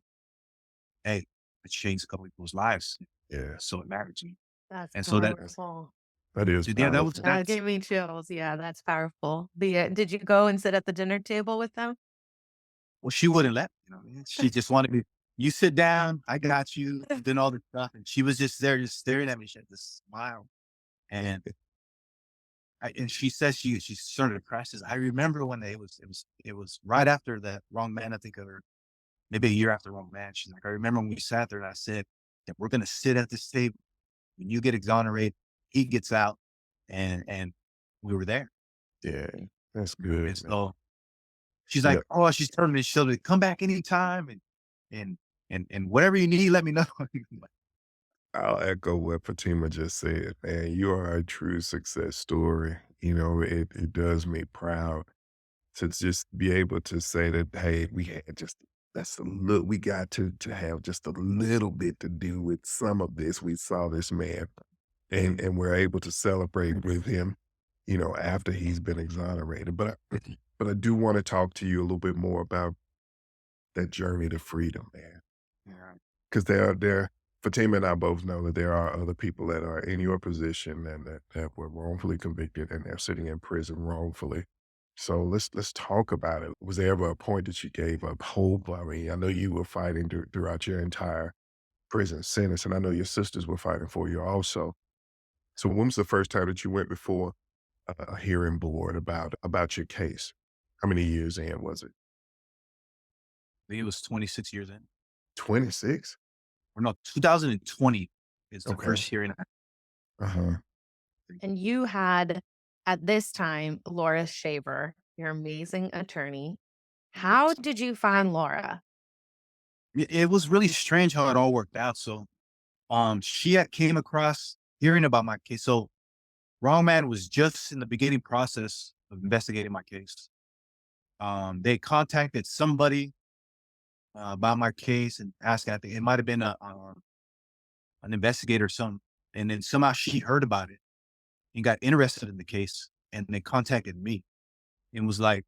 hey, I changed a couple people's lives. Yeah, So it mattered to me. That's And so that's powerful. that is yeah, that was powerful. That that's gave me chills. Yeah, that's powerful. Did you go and sit at the dinner table with them? well, she wouldn't let me, she just wanted me, "You sit down, I got you," and then all this stuff, and she was just there just staring at me, she had this smile, and and she says she started to cry, she says, "I remember when it was right after that Wrong Man, I think, or maybe a year after Wrong Man." She's like, "I remember when we sat there and I said that we're gonna sit at this table. When you get exonerated, he gets out," and we were there. Yeah, that's And good, man. so she's like, Yep. "Oh," she's telling me she'll come back anytime and and whatever you need, let me know. I'll echo what Fatima just said, man. You are a true success story. It does me proud to just be able to say that, hey, we had just that's a little we got to have just a little bit to do with some of this. We saw this man and we're able to celebrate with him, after he's been exonerated. But I do want to talk to you a little bit more about that journey to freedom, man. Yeah. Because there Fatima and I both know that there are other people that are in your position and that were wrongfully convicted and they're sitting in prison wrongfully. So let's talk about it. Was there ever a point that you gave up hope? I mean, I know you were fighting throughout your entire prison sentence, and I know your sisters were fighting for you also. So when was the first time that you went before a hearing board about your case? How many years in was it? I think it was 26 years in. 26? Or no, 2020 is the Okay. first hearing. Uh-huh. And you had, at this time, Laura Shaver, your amazing attorney. How did you find Laura? It was really strange how it all worked out. So, she had came across hearing about my case. So, Wrong Man was just in the beginning process of investigating my case. They contacted somebody about my case and asked. I think it might have been an investigator or some, and then somehow she heard about it and got interested in the case, and they contacted me and was like,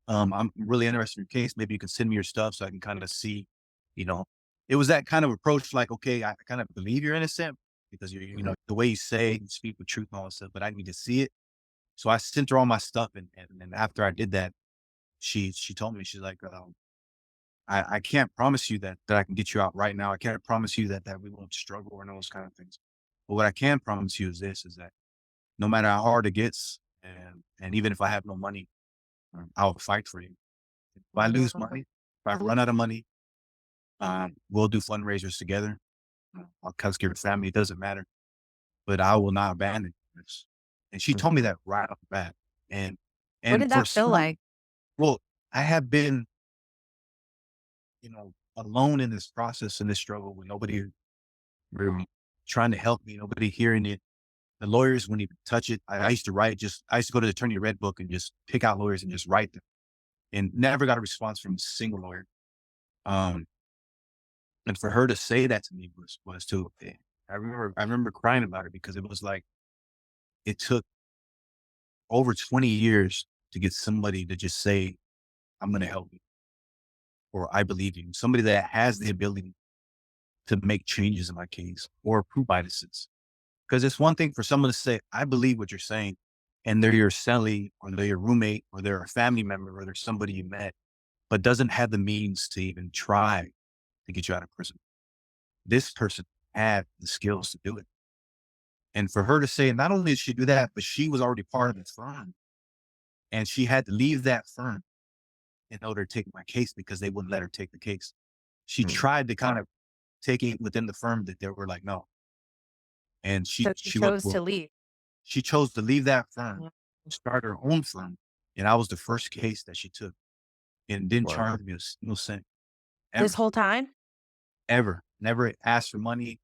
"I'm really interested in your case. Maybe you can send me your stuff so I can kind of see, you know." It was that kind of approach, like, "Okay, I kind of believe you're innocent because Mhm. the way you say you speak with truth and all that stuff, but I need to see it." So I sent her all my stuff, and after I did that, she told me, she's like, I can't promise you that I can get you out right now. I can't promise you that we won't struggle and those kind of things. But what I can promise you is this: is that no matter how hard it gets, and even if I have no money, I'll fight for you. If I lose money, if I run out of money, we'll do fundraisers together. I'll come to your family. It doesn't matter, but I will not abandon this. And she told me that right off the bat. And What did for that feel some, like? well, I have been, alone in this process, in this struggle, with nobody really trying to help me, nobody hearing it. The lawyers wouldn't even touch it. I used to write, I used to go to the attorney red book and just pick out lawyers and just write them, and never got a response from a single lawyer. Um, and for her to say that to me was too. I remember crying about it because it was like it took over 20 years to get somebody to just say, "I'm going to help you," or "I believe you." Somebody that has the ability to make changes in my case or prove my innocence. Because it's one thing for someone to say, "I believe what you're saying," and they're your cellie, or they're your roommate, or they're a family member, or they're somebody you met, but doesn't have the means to even try to get you out of prison. This person had the skills to do it. And for her to say, not only did she do that, but she was already part of the firm, and she had to leave that firm in order to take my case because they wouldn't let her take the case. She Mhm. tried to kind of take it within the firm, that they were like, "No." And So she she she went chose to well, leave. she chose to leave that firm, Yeah. start her own firm, and I was the first case that she took, and didn't Wow. charge me a single cent This ever, whole time? ever. Never asked for money,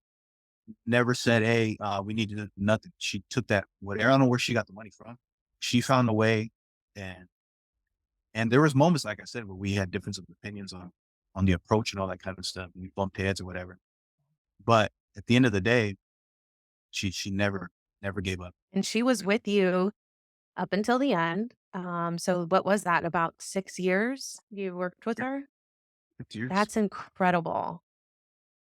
never said, "Hey, we need to do nothing." She took that whatever, I don't know where she got the money from. She found a way, and there was moments, like I said, where we had difference of opinions on the approach and all that kind of stuff, and we bumped heads or whatever. But at the end of the day, she never gave up. And she was with you up until the end. So what was that? About 6 years you worked with her? 50 years. That's incredible.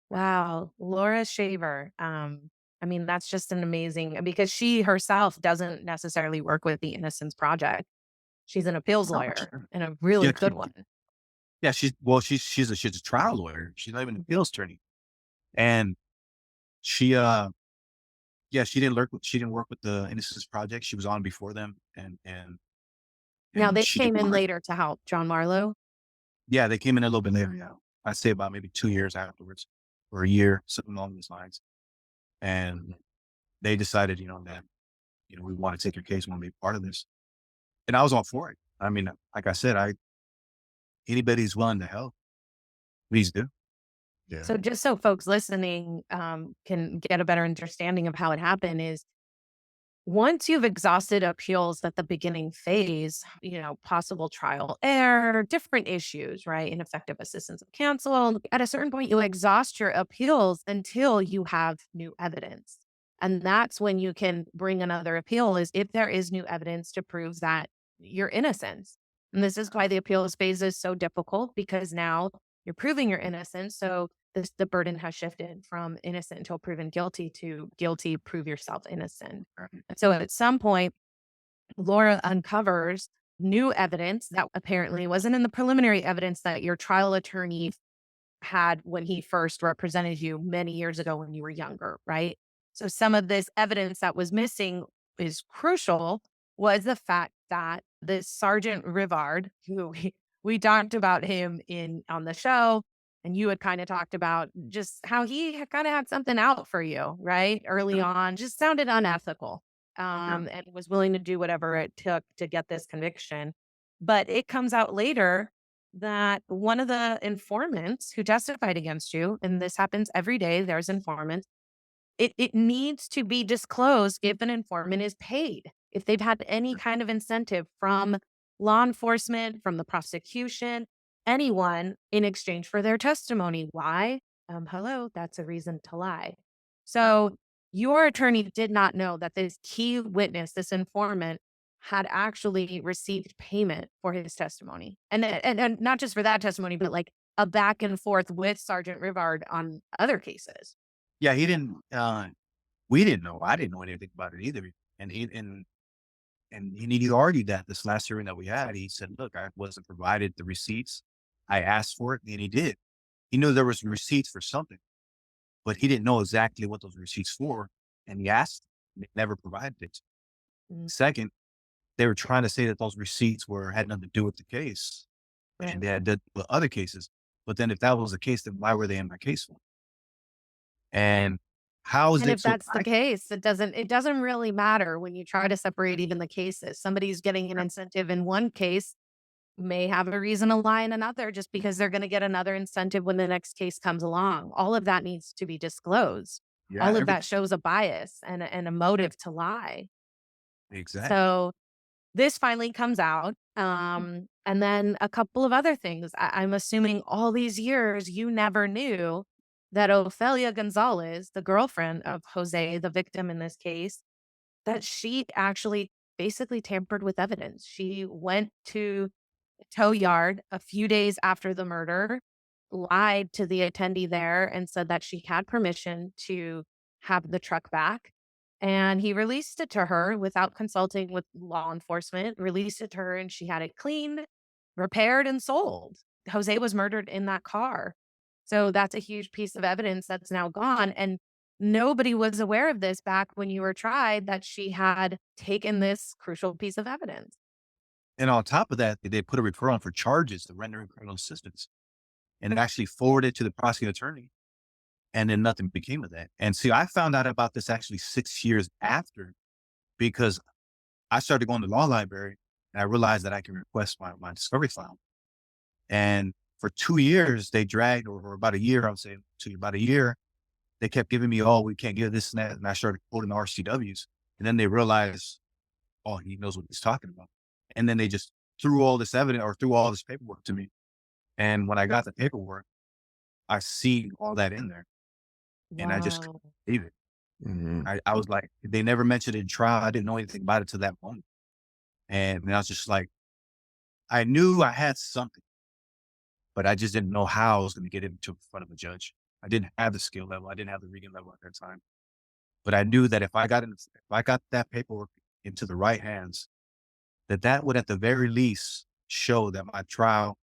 Wow, Laura Shaver. I mean, that's just an amazing because she herself doesn't necessarily work with the Innocence Project. She's an appeals No, lawyer and a really yeah, good one. yeah, she's a trial lawyer. She's not even an appeals attorney. And she, yeah, she didn't work with the Innocence Project. She was on before them, Now and they she came didn't in work. later to help John Marlowe. Yeah, they came in a little bit later, yeah. I'd say about maybe 2 years afterwards or a year, something along those lines. And they decided, that, we wanna take your case, we wanna be part of this. And I was all for it. I mean, like I said, anybody who's willing to help, please do. Yeah. So just so folks listening can get a better understanding of how it happened is once you've exhausted appeals at the beginning phase, possible trial error, different issues, right? Ineffective assistance of counsel. At a certain point, you exhaust your appeals until you have new evidence. And that's when you can bring another appeal is if there is new evidence to prove that you're innocent. And this is why the appeals phase is so difficult because now you're proving your innocence. So the burden has shifted from innocent until proven guilty to guilty, prove yourself innocent. And so at some point, Laura uncovers new evidence that apparently wasn't in the preliminary evidence that your trial attorney had when he first represented you many years ago when you were younger, right? So some of this evidence that was missing is crucial was the fact that this Sergeant Rivard, who we talked about him in on the show, and you had kind of talked about just how he kind of had something out for you, right? Early on, just sounded unethical, and was willing to do whatever it took to get this conviction. But it comes out later that one of the informants who testified against you, and this happens every day, there's informants, it needs to be disclosed if an informant is paid, if they've had any kind of incentive from law enforcement, from the prosecution, anyone in exchange for their testimony. Why? Hello, that's a reason to lie. So your attorney did not know that this key witness, this informant, had actually received payment for his testimony. And not just for that testimony, but like a back and forth with Sergeant Rivard on other cases. Yeah, he didn't, we didn't know. I didn't know anything about it either. And he argued that this last hearing that we had, he said, "Look, I wasn't provided the receipts. I asked for it, and he did. He knew there was receipts for something, but he didn't know exactly what those receipts for, and he asked, and they never provided it. Mm, Second, they were trying to say that those receipts had nothing to do with the case, and right. they had done with other cases. But then if that was the case, then why were they in my case for? And how is And it if so that's the case, it doesn't really matter when you try to separate even the cases. Somebody's getting an incentive in one case may have a reason to lie in another just because they're going to get another incentive when the next case comes along. All of that needs to be disclosed. yeah, All of every that shows a bias and a motive to lie. exactly. So this finally comes out. And then a couple of other things. I'm assuming all these years you never knew that Ophelia Gonzalez, the girlfriend of Jose, the victim in this case, that she actually basically tampered with evidence. She went to the tow yard a few days after the murder, lied to the attendee there and said that she had permission to have the truck back. And he released it to her without consulting with law enforcement, released it to her, and she had it cleaned, repaired, and sold. Jose was murdered in that car. So that's a huge piece of evidence that's now gone. And nobody was aware of this back when you were tried that she had taken this crucial piece of evidence. And on top of that, they put a referral in for charges to rendering criminal assistance, and it actually forwarded to the prosecuting attorney, and then nothing became of that. And see, I found out about this actually 6 years after because I started going to law library, and I realized that I can request my discovery file. And for 2 years, they dragged, or about a year, I would say to about a year, they kept giving me, "Oh, we can't give this and that." And I started quoting the RCWs. And then they realized, "Oh, he knows what he's talking about." And then they just threw all this evidence or threw all this paperwork to me. And when I got the paperwork, I see all that in there, and I just couldn't Wow. believe it. Mhm. I was like, they never mentioned it in trial. I didn't know anything about it to that moment. And I was just like, I knew I had something, but I just didn't know how I was going to get it into front of a judge. I didn't have the skill level. I didn't have the reading level at that time. But I knew that if I got that paperwork into the right hands, that would at the very least show that my trial,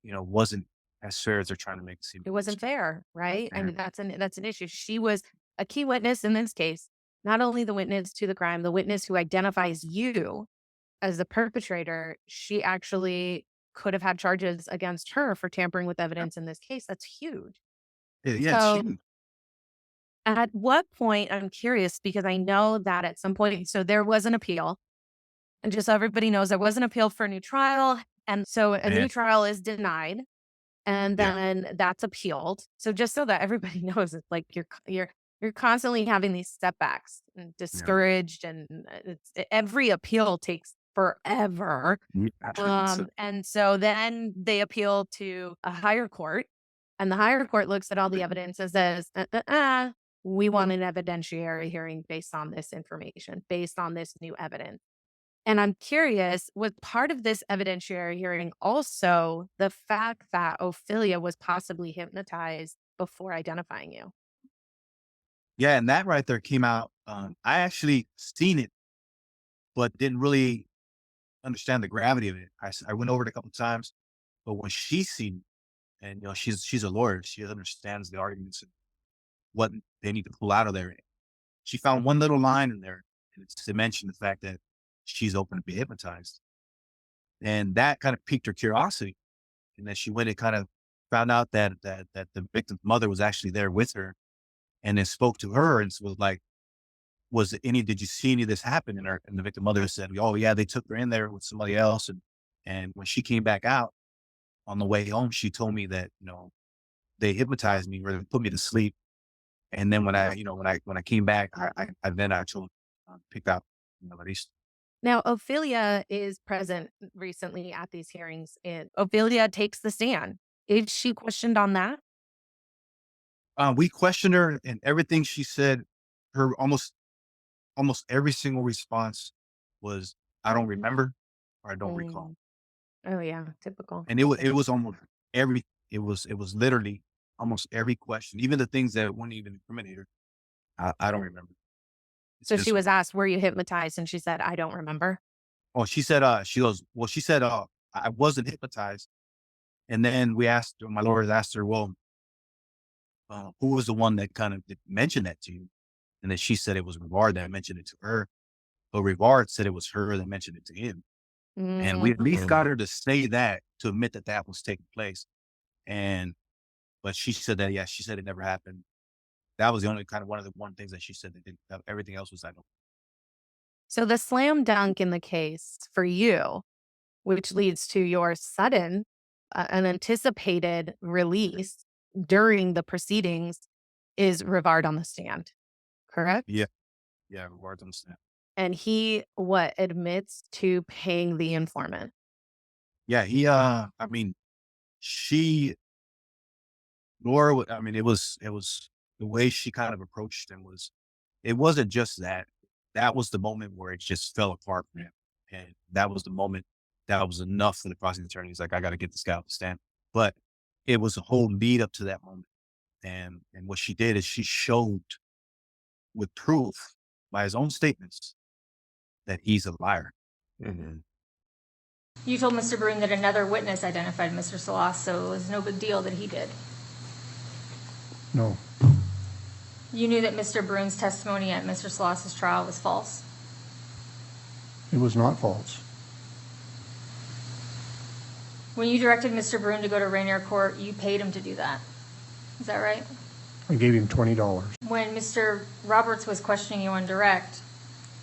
wasn't as fair as they're trying to make it seem. It wasn't fair, right? I fair. mean, that's an issue. She was a key witness in this case, not only the witness to the crime, the witness who identifies you as the perpetrator. She actually could have had charges against her for tampering with evidence in this case. That's huge. Yeah, it's So huge. at what point, I'm curious because I know that at some point, so there was an appeal. And just so everybody knows, there was an appeal for a new trial. And so a new trial is denied. And Yeah. then that's appealed. So just so that everybody knows, it's like you're constantly having these setbacks and discouraged, and every appeal takes forever. And so then they appeal to a higher court, and the higher court looks at all the evidence and says, we want an evidentiary hearing based on this information, based on this new evidence. And I'm curious, was part of this evidentiary hearing also the fact that Ophelia was possibly hypnotized before identifying you? Yeah, and that right there came out. I actually seen it, but didn't really understand the gravity of it. I went over it a couple of times, but when she seen it, and she's a lawyer, she understands the arguments and what they need to pull out of there. She found one little line in there, and it's to mention the fact that she's open to be hypnotized, and that kind of piqued her curiosity. And then she went and kind of found out that the victim's mother was actually there with her, and then spoke to her and was like, did you see any of this happen? And the victim mother said, oh yeah, they took her in there with somebody else. And when she came back out on the way home, she told me that, they hypnotized me or they put me to sleep. And then when I came back, I then actually picked up Evaristo. Now, Ophelia is present recently at these hearings, and Ophelia takes the stand. Is she questioned on that? We questioned her, and everything she said, her almost every single response was, I don't remember, or I don't recall. Mm. Oh yeah, typical. And it was almost every, it was literally almost every question, even the things that weren't even incriminate her. I don't remember. It's So she just, was asked, "Were you hypnotized?" And she said, "I don't remember." oh, she said, I wasn't hypnotized. And then my lawyers asked her, well, who was the one that kind of mentioned that to you? And then she said it was Rivard that mentioned it to her. But Rivard said it was her that mentioned it to him. And we at least got her to say that, to admit that was taking place. But she said that, yeah, she said it never happened. That was the only kind of one things that she said that didn't, everything else was, I don't. So the slam dunk in the case for you, which leads to your sudden, unanticipated release during the proceedings, is Rivard on the stand, correct? Yeah. Yeah. Rivard's on the stand. And he admits to paying the informant. Yeah. It was the way she kind of approached him it wasn't just that. That was the moment where it just fell apart for him. And that was the moment that was enough for the prosecuting attorney. He's like, I got to get this guy off the stand. But it was a whole lead up to that moment. And what she did is she showed with proof by his own statements that he's a liar. Mhm. You told Mr. Brune that another witness identified Mr. Salas, so it was no big deal that he did. No, You knew that Mr. Brune's testimony at Mr. Salas's trial was false. it was not false. When you directed Mr. Brune to go to Rainier Court, you paid him to do that. Is that right? I gave him $20. When Mr. Roberts was questioning you on direct,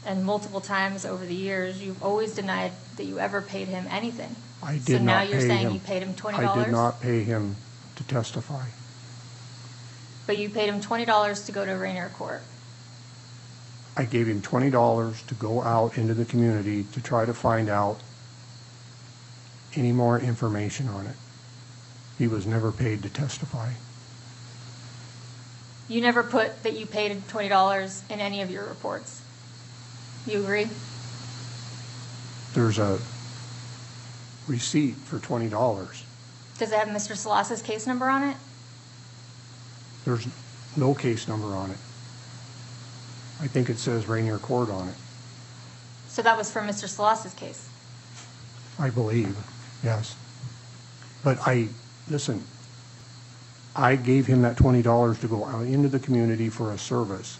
and multiple times over the years, you've always denied that you ever paid him anything. I did So now not you're pay saying him. you paid him $20? I did not pay him to testify. But you paid him $20 to go to Rainier Court. I gave him $20 to go out into the community to try to find out any more information on it. He was never paid to testify. You never put that you paid $20 in any of your reports. You agree? There's a receipt for $20. Does it have Mr. Salas's case number on it? There's no case number on it. I think it says Rainier Court on it, So that was for Mr. Salas's case. I believe, yes. But listen, I gave him that $20 to go out into the community for a service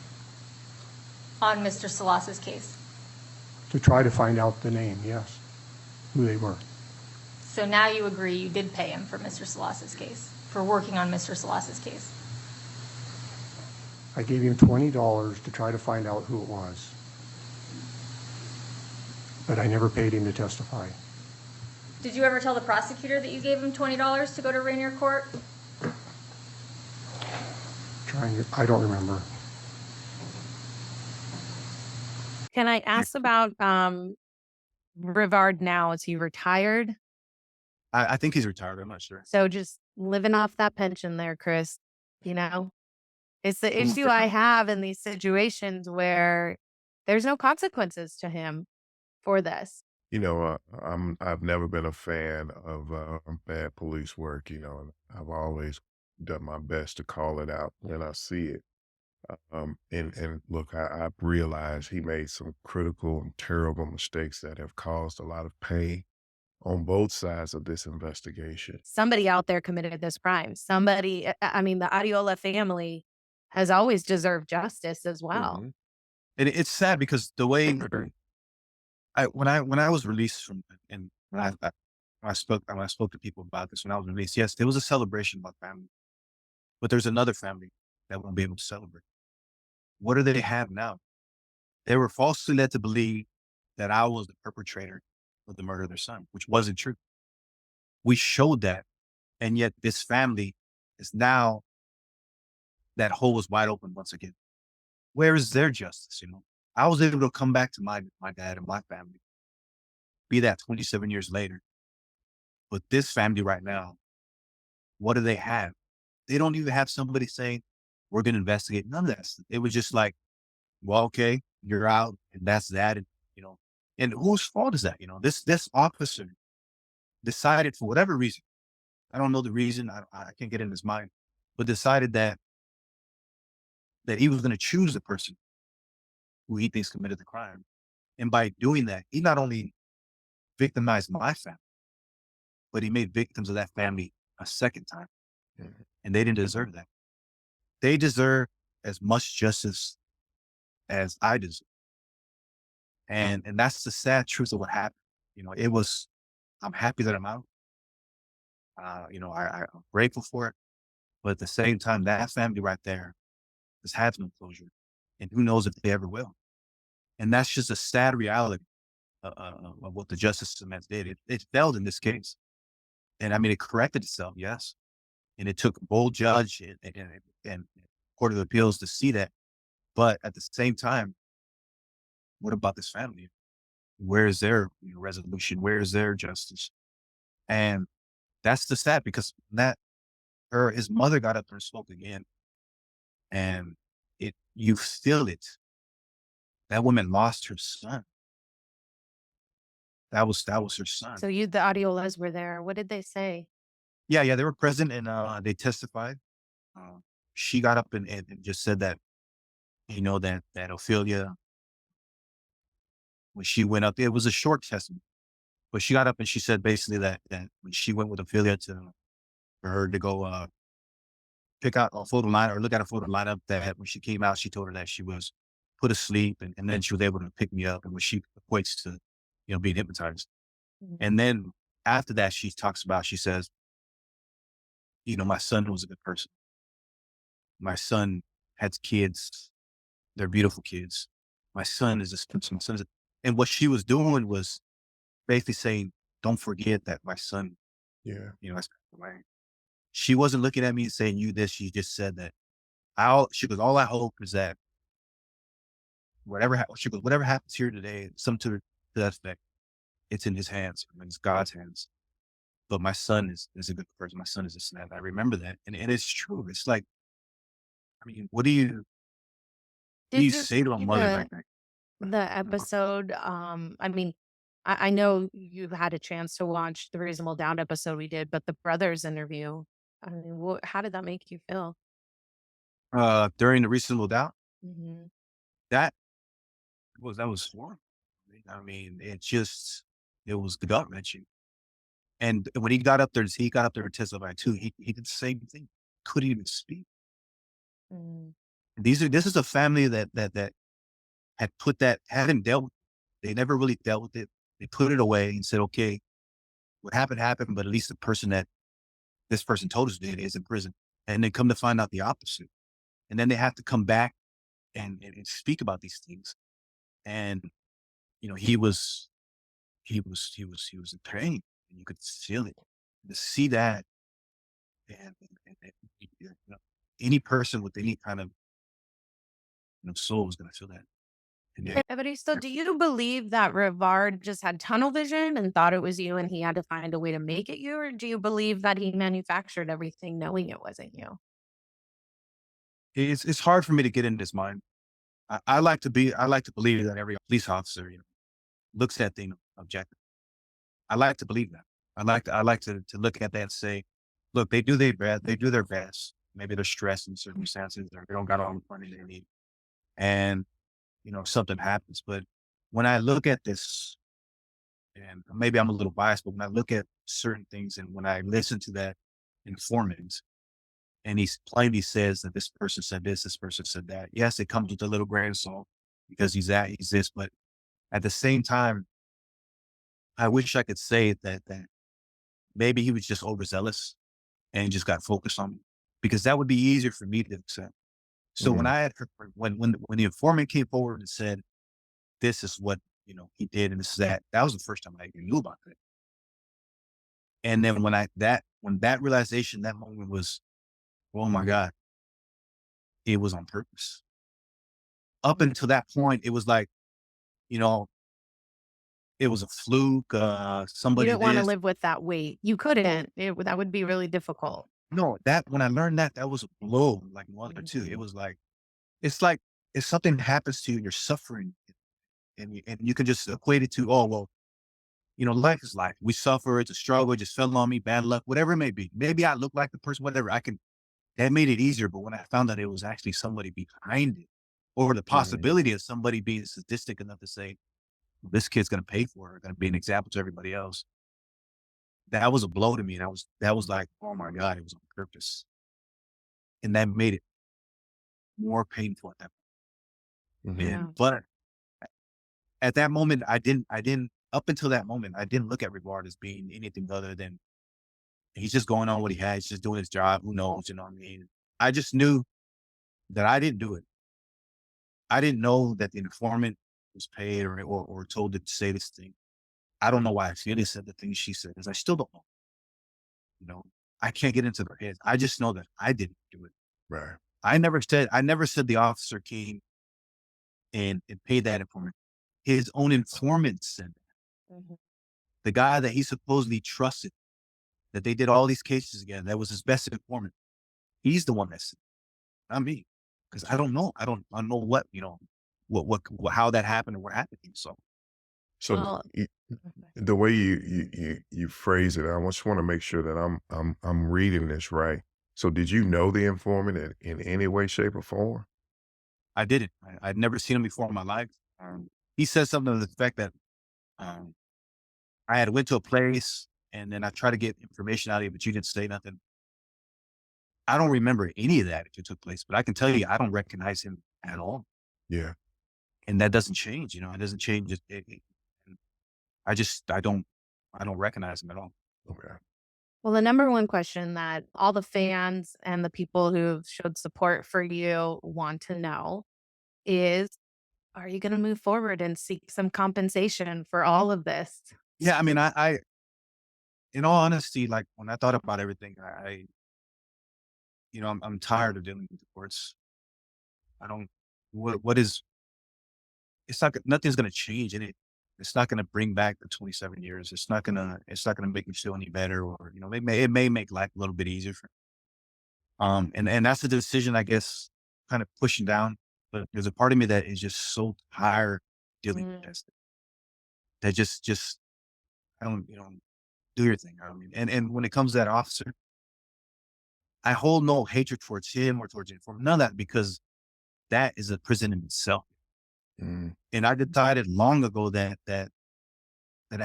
On Mr. Salas's case. to try to find out the name, yes, who they were. So now you agree you did pay him for Mr. Salas's case, for working on Mr. Salas's case. I gave him $20 to try to find out who it was. But I never paid him to testify. Did you ever tell the prosecutor that you gave him $20 to go to Rainier Court? I don't remember. Can I ask about Rivard now? Is he retired? I think he's retired. I'm not sure. So just living off that pension there, Chris, you know? It's the issue I have in these situations where there's no consequences to him for this. You know, I've never been a fan of bad police work. You know, and I've always done my best to call it out when I see it. And look, I've realized he made some critical and terrible mistakes that have caused a lot of pain on both sides of this investigation. Somebody out there committed this crime. Somebody, I mean, the Arreola family has always deserved justice as well. Mhm. And it's sad because the way when I was released from, and when I spoke to people about this when I was released, yes, there was a celebration about family, but there's another family that won't be able to celebrate. What do they have now? They were falsely led to believe that I was the perpetrator of the murder of their son, which wasn't true. We showed that, and yet this family is now, that hole is wide open once again. Where is their justice? You know, I was able to come back to my dad and my family, be that 27 years later. But this family right now, what do they have? They don't even have somebody saying, we're going to investigate. None of that. It was just like, well, okay, you're out, and that's that. And, you know, and whose fault is that? You know, this officer decided for whatever reason, I don't know the reason, I can't get in his mind, but decided that he was going to choose the person who he thinks committed the crime. And by doing that, he not only victimized my family, but he made victims of that family a second time. Mhm. And they didn't deserve that. They deserve as much justice as I deserve. And that's the sad truth of what happened. You know, I'm happy that I'm out. You know, I'm grateful for it. But at the same time, that family right there has had no closure. And who knows if they ever will. And that's just a sad reality of what the justice system has did. It failed in this case. And I mean, it corrected itself, yes. And it took a bold judge and Court of Appeals to see that. But at the same time, what about this family? Where is their resolution? Where is their justice? And that's the sad, because his mother got up there and spoke again. And you feel it. That woman lost her son. That was her son. So the Arreolas were there. What did they say? Yeah, they were present, and they testified. She got up and just said that, you know, that Ophelia, when she went up, it was a short testimony, but she got up and she said basically that when she went with Ophelia for her to go pick out a photo line or look at a photo lineup, that when she came out, she told her that she was put asleep, and then she was able to pick me up, and what she equates to, you know, being hypnotized. Mhm. And then after that, she says, you know, my son was a good person. My son has kids. They're beautiful kids. My son is this person. My son is, and what she was doing was basically saying, don't forget that my son, Yeah. you know, that's right. She wasn't looking at me and saying you this. She just said that she goes, all I hope is that she goes, whatever happens here today, some to that effect, it's in his hands. I mean, it's God's hands. But my son is a good person. My son is a snap. I remember that. And it's true. It's like, I mean, what do you Did you say to a see mother like that? the episode? I mean, I know you had a chance to watch the Reasonable Doubt episode we did, but the brothers interview. I mean, how did that make you feel? During the reasonable doubt, Mhm. that that was horrible. I mean, it was gut wrenching. And when he got up there to testify too. He did the same thing. Couldn't even speak. Mm. This is a family that hadn't dealt with it. They never really dealt with it. They put it away and said, okay, what happened happened, but at least the person that this person told us did is in prison. And they come to find out the opposite. And then they have to come back and speak about these things. And, he was in pain, and you could feel it. To see that, any person with any kind of soul is going to feel that. And Evaristo, do you believe that Rivard just had tunnel vision and thought it was you and he had to find a way to make it you? Or do you believe that he manufactured everything knowing it wasn't you? it's hard for me to get in his mind. I like to believe that every police officer, looks at things objectively. I like to believe that. I like to look at that and say, look, they do their best. Maybe they're stressed in circumstances or they don't got all the money they need. And, something happens. But when I look at this, and maybe I'm a little biased, but when I look at certain things and when I listen to that informant and he plainly says that this person said this person said that. Yes, it comes with a little grain of salt because he's this, but at the same time, I wish I could say that maybe he was just overzealous and just got focused on me because that would be easier for me to accept. So when Mhm. I had when the informant came forward and said, "This is what he did," and this is that, that was the first time I even knew about it. And then when that realization, that moment was, oh my god, it was on purpose. Up until that point, it was like you know, it was a fluke. You Somebody didn't want to this. live with that weight. You couldn't. That would be really difficult. No, that when I learned that was a blow, like no other two. It Mhm. was like if something happens to you and you're suffering, and you can just equate it to, oh well, life is life. We suffer. It's a struggle. It just fell on me, bad luck, whatever it may be. Maybe I look like the person, whatever. That made it easier. But when I found out it was actually somebody behind it, or the Mhm. possibility of somebody being sadistic enough to say, this kid's going to pay for it, going to be an example to everybody else. That was a blow to me. And that was like, oh my God, it was on purpose. And that made it more painful at that point. Mhm. Yeah. But at that moment, up until that moment, I didn't look at Rivard as being anything other than he's just going on what he has, he's just doing his job. Who knows? You know what I mean? I just knew that I didn't do it. I didn't know that the informant was paid or told to say this thing. I don't know why Celia said the things she said, because I still don't know. You know, I can't get into their heads. I just know that I didn't do it. Right. I never said the officer came and paid that informant. His own informant said that. Mhm. The guy that he supposedly trusted, that they did all these cases together, that was his best informant. He's the one that said, not me. Because I don't know how that happened or what happened. So So Well, the way you phrase it, I just want to make sure that I'm reading this right. So did you know the informant in any way, shape, or form? I didn't. I'd never seen him before in my life. He said something to the effect that um, I had went to a place and then I tried to get information out of you, but you didn't say nothing. I don't remember any of that if it took place, but I can tell you I don't recognize him at all. Yeah. And that doesn't change, it doesn't change. I just, I don't recognize him at all. Okay. well, the number one question that all the fans and the people who've showed support for you want to know is, are you going to move forward and seek some compensation for all of this? Yeah. I mean, in all honesty, like when I thought about everything, I'm tired of dealing with the courts. I don't, what is, it's not, nothing's going to change in it. It's not going to bring back the 27 years. It's not going to make me feel any better or, it may make life a little bit easier for, and that's the decision, I guess, kind of pushing down. But there's a part of me that is just so tired dealing with Mm. this. That just, I don't, do your thing. I mean, and when it comes to that officer, I hold no hatred towards him or towards informant, none of that, because that is a prison in itself. Mm. And I decided long ago that I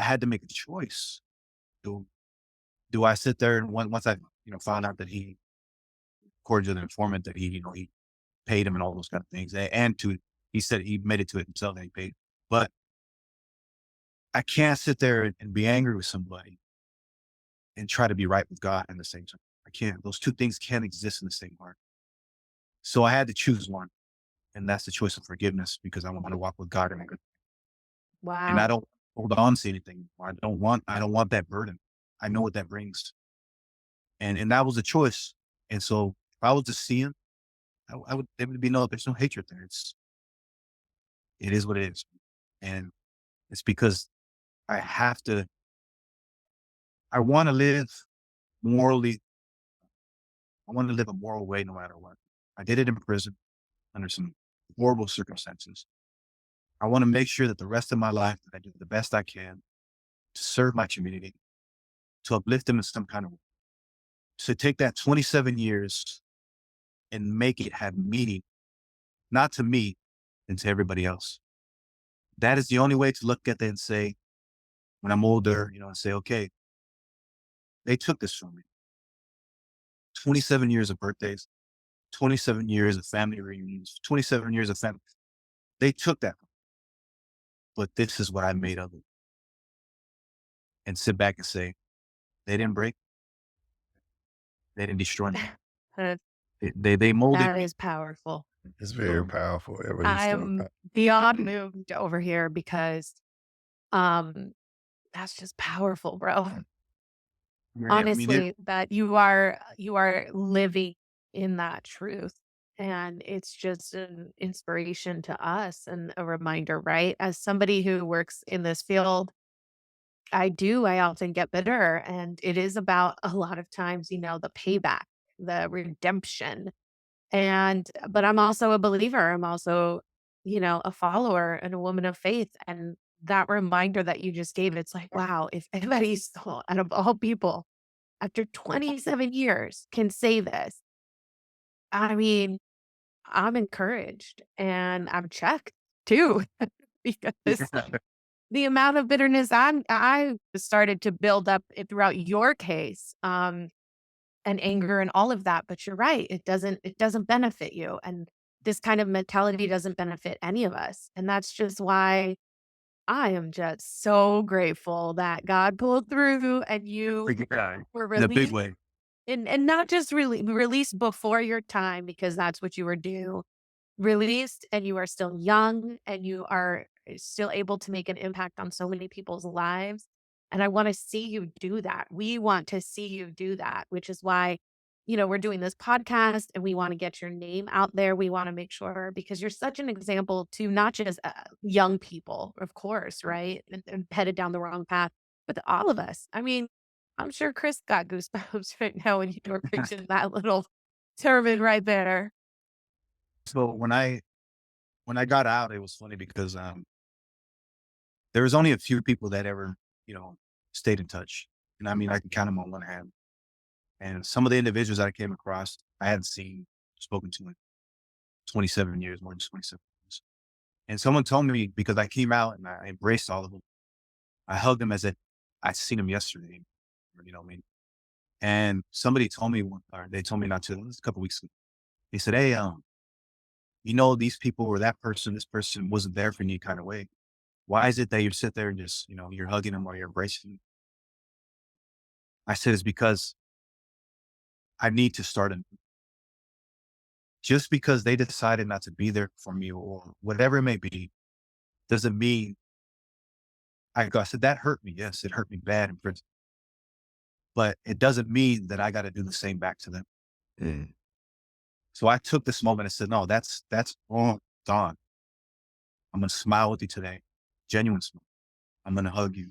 had to make a choice. Do do I sit there and once I found out that he, according to the informant, that he paid him and all those kind of things, and to he said he made it to it himself that he paid, but I can't sit there and be angry with somebody and try to be right with God in the same time. I can't. Those two things can't exist in the same heart. So I had to choose one, and that's the choice of forgiveness, because I want to walk with God and I Wow. don't hold on to anything. I don't want that burden. I know what that brings. And that was a choice. And so if I was to see him, I would there would be there's no hatred there. It is what it is. And it's because I have to I want to live morally. I want to live a moral way no matter what. I did it in prison under some horrible circumstances. I want to make sure that the rest of my life that I do the best I can to serve my community, to uplift them in some kind of way. To take that 27 years and make it have meaning, not to me, and to everybody else. That is the only way to look at that and say, when I'm older, and say, okay, they took this from me. 27 years of birthdays, 27 years of family reunions, 27 years of family. They took that, but this is what I made of it. And sit back and say, they didn't break, they didn't destroy me. That They molded that me. is powerful. It's very So, powerful, I Evaristo. am beyond moved over here because um that's just powerful, bro. yeah, I mean, Honestly, that you are living in that truth. And it's just an inspiration to us and a reminder, right? As somebody who works in this field, I often get bitter. And it is about a lot of times, the payback, the redemption. But I'm also a believer. I'm also, a follower and a woman of faith. And that reminder that you just gave, it's like, wow, if anybody saw out of all people after 27 years can say this, I mean, I'm encouraged and I'm checked too, because the amount of bitterness I started to build up throughout your case, and anger and all of that. But you're right, it doesn't benefit you, and this kind of mentality doesn't benefit any of us, and that's just why I am just so grateful that God pulled through and you yeah, were in a big released. way. And not just really released before your time because that's what you were due. Released and you are still young and you are still able to make an impact on so many people's lives. And I want to see you do that. We want to see you do that, which is why, we're doing this podcast and we want to get your name out there. We want to make sure because you're such an example to not just young people, of course, right? And headed down the wrong path, but to all of us. I mean, I'm sure Chris got goosebumps right now when you were preaching that little sermon right there. So when I got out, it was funny because there was only a few people that ever, stayed in touch. And I mean, I can count them on one hand. And some of the individuals that I came across, I hadn't seen, spoken to in 27 years, more than 27 years. And someone told me, because I came out and I embraced all of them, I hugged them as if I'd seen them yesterday. What I mean? And somebody told me, or they told me not to, it was a couple weeks ago. They said, hey, these people or that person, this person wasn't there for any kind of way. Why is it that you sit there and just, you're hugging them or you're embracing them? I said, it's because I need to start just because they decided not to be there for me or whatever it may be, doesn't mean I said that hurt me. Yes, it hurt me bad in prison, but it doesn't mean that I got to do the same back to them. Mm. So I took this moment and said, no, that's wrong. Gone. I'm going to smile with you today. Genuine smile. I'm going to hug you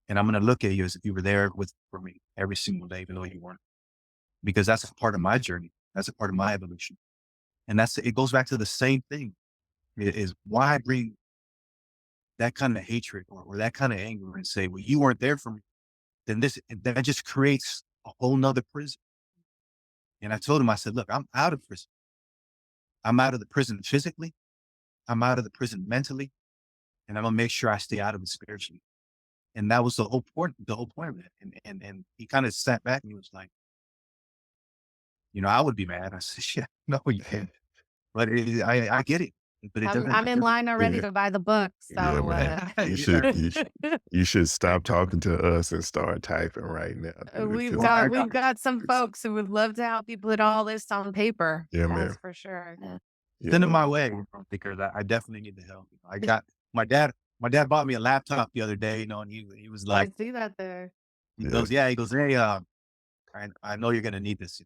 and I'm going to look at you as if you were there for me every single day, even though you weren't, because that's a part of my journey. That's a part of my evolution. And it goes back to the same thing is why bring that kind of hatred or that kind of anger and say, well, you weren't there for me. Then that just creates a whole nother prison. And I told him, I said, look, I'm out of prison. I'm out of the prison physically. I'm out of the prison mentally, and I'm gonna make sure I stay out of it spiritually. And that was the whole point of it. And he kind of sat back and he was like, I would be mad. I said, yeah, no, you can't. But I get it. But it doesn't. I'm in line already Yeah. to buy the book. Yeah, So man. You Yeah. should stop talking to us and start typing right now, dude, we've 'cause got some folks who would love to help you put all this on paper. Yeah, That's man. for sure. Yeah. Send it Yeah. my way because I definitely need the help. I got my dad. My dad bought me a laptop the other day, and he was I like, see that there. he Yeah. goes, yeah, he goes, hey, I know you're gonna need this.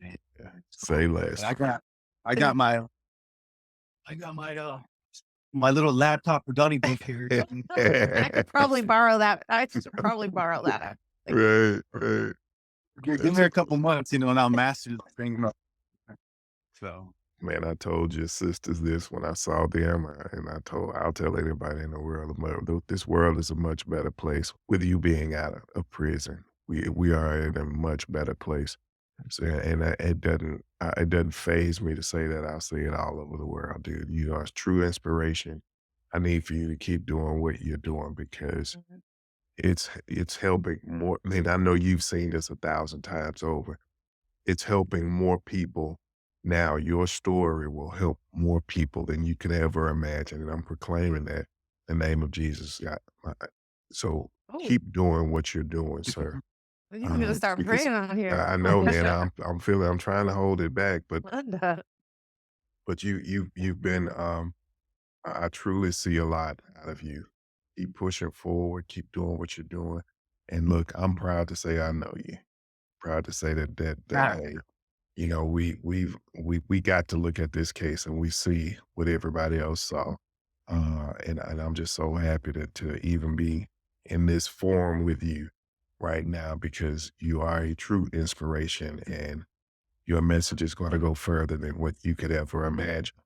Man, Yeah. it's Say cool. less. And I got my my little laptop for Dunning book here. I could probably borrow that. I should probably borrow that. Right, right. Give me a couple months, and I'll master this thing. So Man, I told your sisters this when I saw them, and I'll tell anybody in the world, this world is a much better place with you being out of prison. We are in a much better place. So, and it doesn't phase me to say that. I'll say it all over the world, dude. You are a true inspiration. I need for you to keep doing what you're doing because Mhm. it's helping more. I mean, I know you've seen this 1,000 times over. It's helping more people now. Your story will help more people than you could ever imagine, and I'm proclaiming that in the name of Jesus. Yeah, so Oh, keep doing what you're doing, sir. you're gonna start Because praying on here. I know, man. I'm trying to hold it back, but Wanda. you've been I truly see a lot out of you. Keep pushing forward, keep doing what you're doing. And look, I'm proud to say I know you. Proud to say that God, hey, we got to look at this case and we see what everybody else saw. And I'm just so happy to even be in this forum with you right now because you are a true inspiration and your message is going to go further than what you could ever imagine.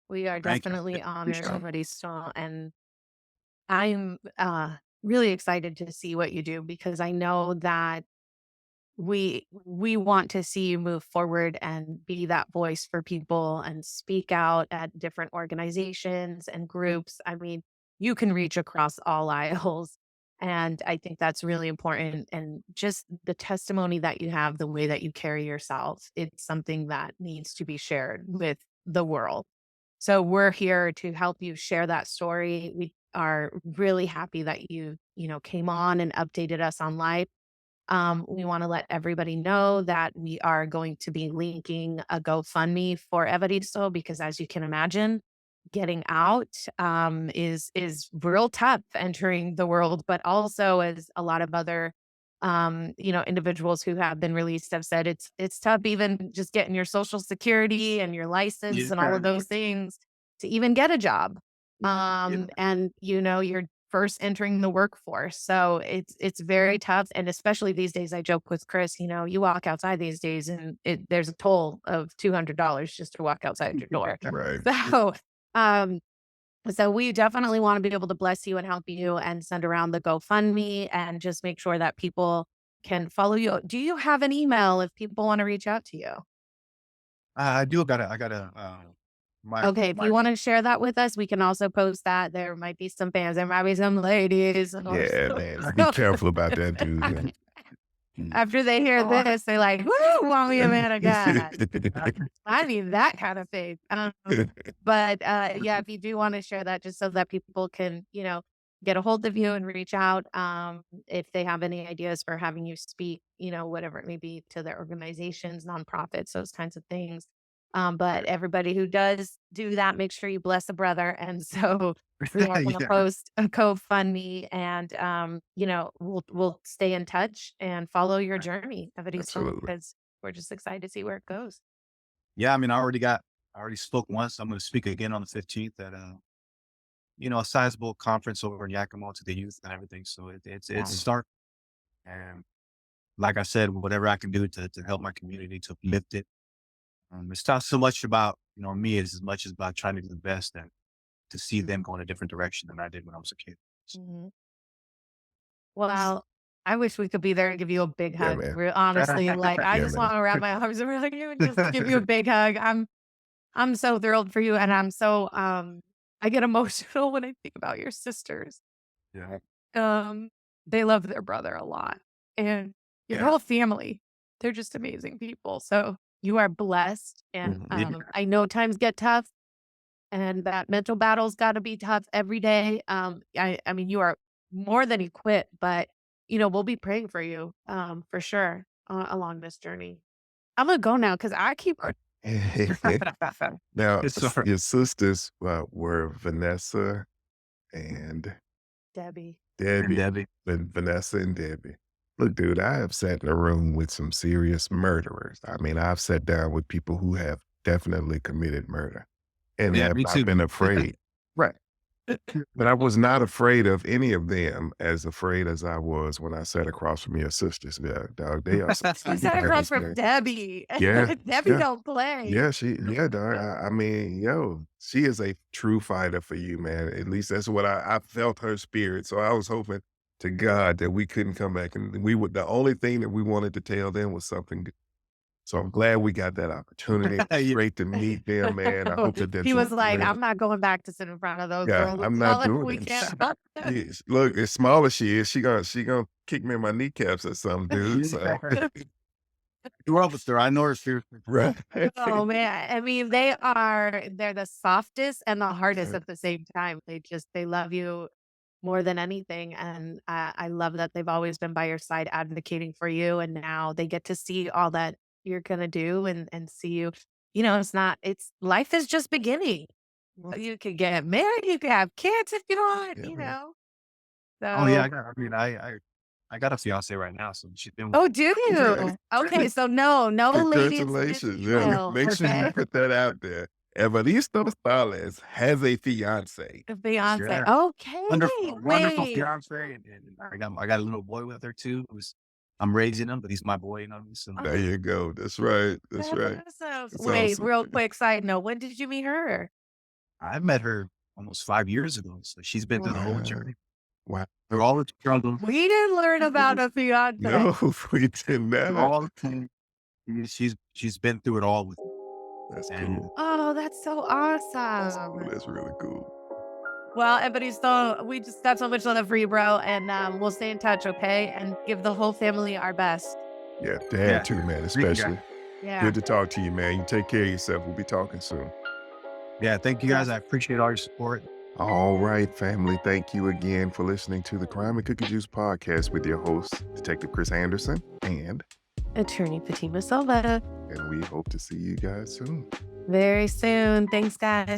We are thank you. definitely honored, So, Evaristo, and I'm really excited to see what you do because I know that we want to see you move forward and be that voice for people and speak out at different organizations and groups. I mean, you can reach across all aisles. And I think that's really important. And just the testimony that you have, the way that you carry yourself, it's something that needs to be shared with the world. So we're here to help you share that story. We are really happy that you came on and updated us on life. We want to let everybody know that we are going to be linking a GoFundMe for Evaristo because, as you can imagine, getting out is real tough entering the world, but also as a lot of other individuals who have been released have said it's tough even just getting your social security and your license and all of those things to even get a job. And you're first entering the workforce. So it's very tough. And especially these days, I joke with Chris, you walk outside these days and there's a toll of $200 just to walk outside your door. right. So, um, so we definitely want to be able to bless you and help you and send around the GoFundMe and just make sure that people can follow you. Do you have an email if people want to reach out to you? I do I gotta my Okay, if you want to share that with us, we can also post that. There might be some fans, there might be some ladies. Or Yeah, man. Be careful about that, dude. Man. After they hear this, they're like, woo, want me a man of God. I need that kind of faith. But yeah, if you do want to share that, just so that people can, get a hold of you and reach out if they have any ideas for having you speak, whatever it may be to their organizations, nonprofits, those kinds of things. But everybody who does do that, make sure you bless a brother. And so we are going to yeah, post a GoFundMe and, we'll stay in touch and follow your journey, Evaristo, Absolutely. because we're just excited to see where it goes. yeah. I mean, I already spoke once. I'm going to speak again on the 15th at a sizable conference over in Yakima to the youth and everything. So it's Wow. start. And like I said, whatever I can do to help my community to lift it. It's not so much about me as much as about trying to do the best and to see them go in a different direction than I did when I was a kid. So, Mhm. Well, I wish we could be there and give you a big Yeah, hug. man. Honestly, like I Yeah, just man. want to wrap my arms around you and just give you a big hug. I'm so thrilled for you, and I'm so I get emotional when I think about your sisters. Yeah. Um, they love their brother a lot, and your Yeah. whole family. They're just amazing people. So you are blessed, and Yeah. I know times get tough, and that mental battle's got to be tough every day. I mean, you are more than equipped, but we'll be praying for you, for sure, along this journey. I'm gonna go now because I keep. Now, It's so your sisters were Vanessa and Debbie. and Debbie. Debbie. Vanessa and Debbie. Look, dude, I have sat in a room with some serious murderers. I mean, I've sat down with people who have definitely committed murder and Yeah, have me not too. been afraid. Right. But I was not afraid of any of them as afraid as I was when I sat across from your sisters. Yeah, dog, they are some You sat across fighters, from man. Debbie. Yeah, Debbie yeah. don't play. Yeah, dog. I mean, yo, she is a true fighter for you, man. At least that's what I felt her spirit. So I was hoping to God that we couldn't come back and the only thing that we wanted to tell them was something good. So I'm glad we got that opportunity. Yeah. Great to meet them, man. I hope that they're He was doing like, well. I'm not going back to sit in front of those Yeah, girls. I'm Tell not them doing we it. can't. Yes. Look, as small as she is, she gonna kick me in my kneecaps or something, dude. So. You were up with her. I know her fear. Right. Oh man. I mean, they're the softest and the hardest at the same time. They love you more than anything. And I love that they've always been by your side advocating for you. And now they get to see all that you're gonna do and see you. It's life is just beginning. You could get married, you could have kids if you want, Yeah, man. Oh yeah, So I got a fiance right now, so she's been with oh, me. do you? Okay, so no ladies miss Congratulations. Yeah, Will, make sure you okay? put that out there. Evaristo Salas has a fiance. The fiance. Yeah. Okay, Wonderful wait. fiance, and I got a little boy with her too. I'm raising him, but he's my boy, So There you go. That's right. That's That's right. awesome. That's Wait, awesome. real quick side note. When did you meet her? I met her almost 5 years ago, so she's been through the whole Wow. journey, Wow. through all the struggles, We didn't learn about a fiance. No, we did through not. all the pain. She's been through it all with me, That's and cool. Oh, that's so awesome. That's really cool. Well, Evaristo, we just got so much love for you, bro. And we'll stay in touch, okay? And give the whole family our best. Yeah, Dad Yeah. too, man, Thank you, guys. especially. Yeah. Good to talk to you, man. You take care of yourself. We'll be talking soon. yeah, thank you guys. I appreciate all your support. All right, family. Thank you again for listening to the Crime and Cookie Juice podcast with your host, Detective Chris Anderson, and Attorney Fatima Silva. we hope to see you guys soon. Very soon. Thanks, guys.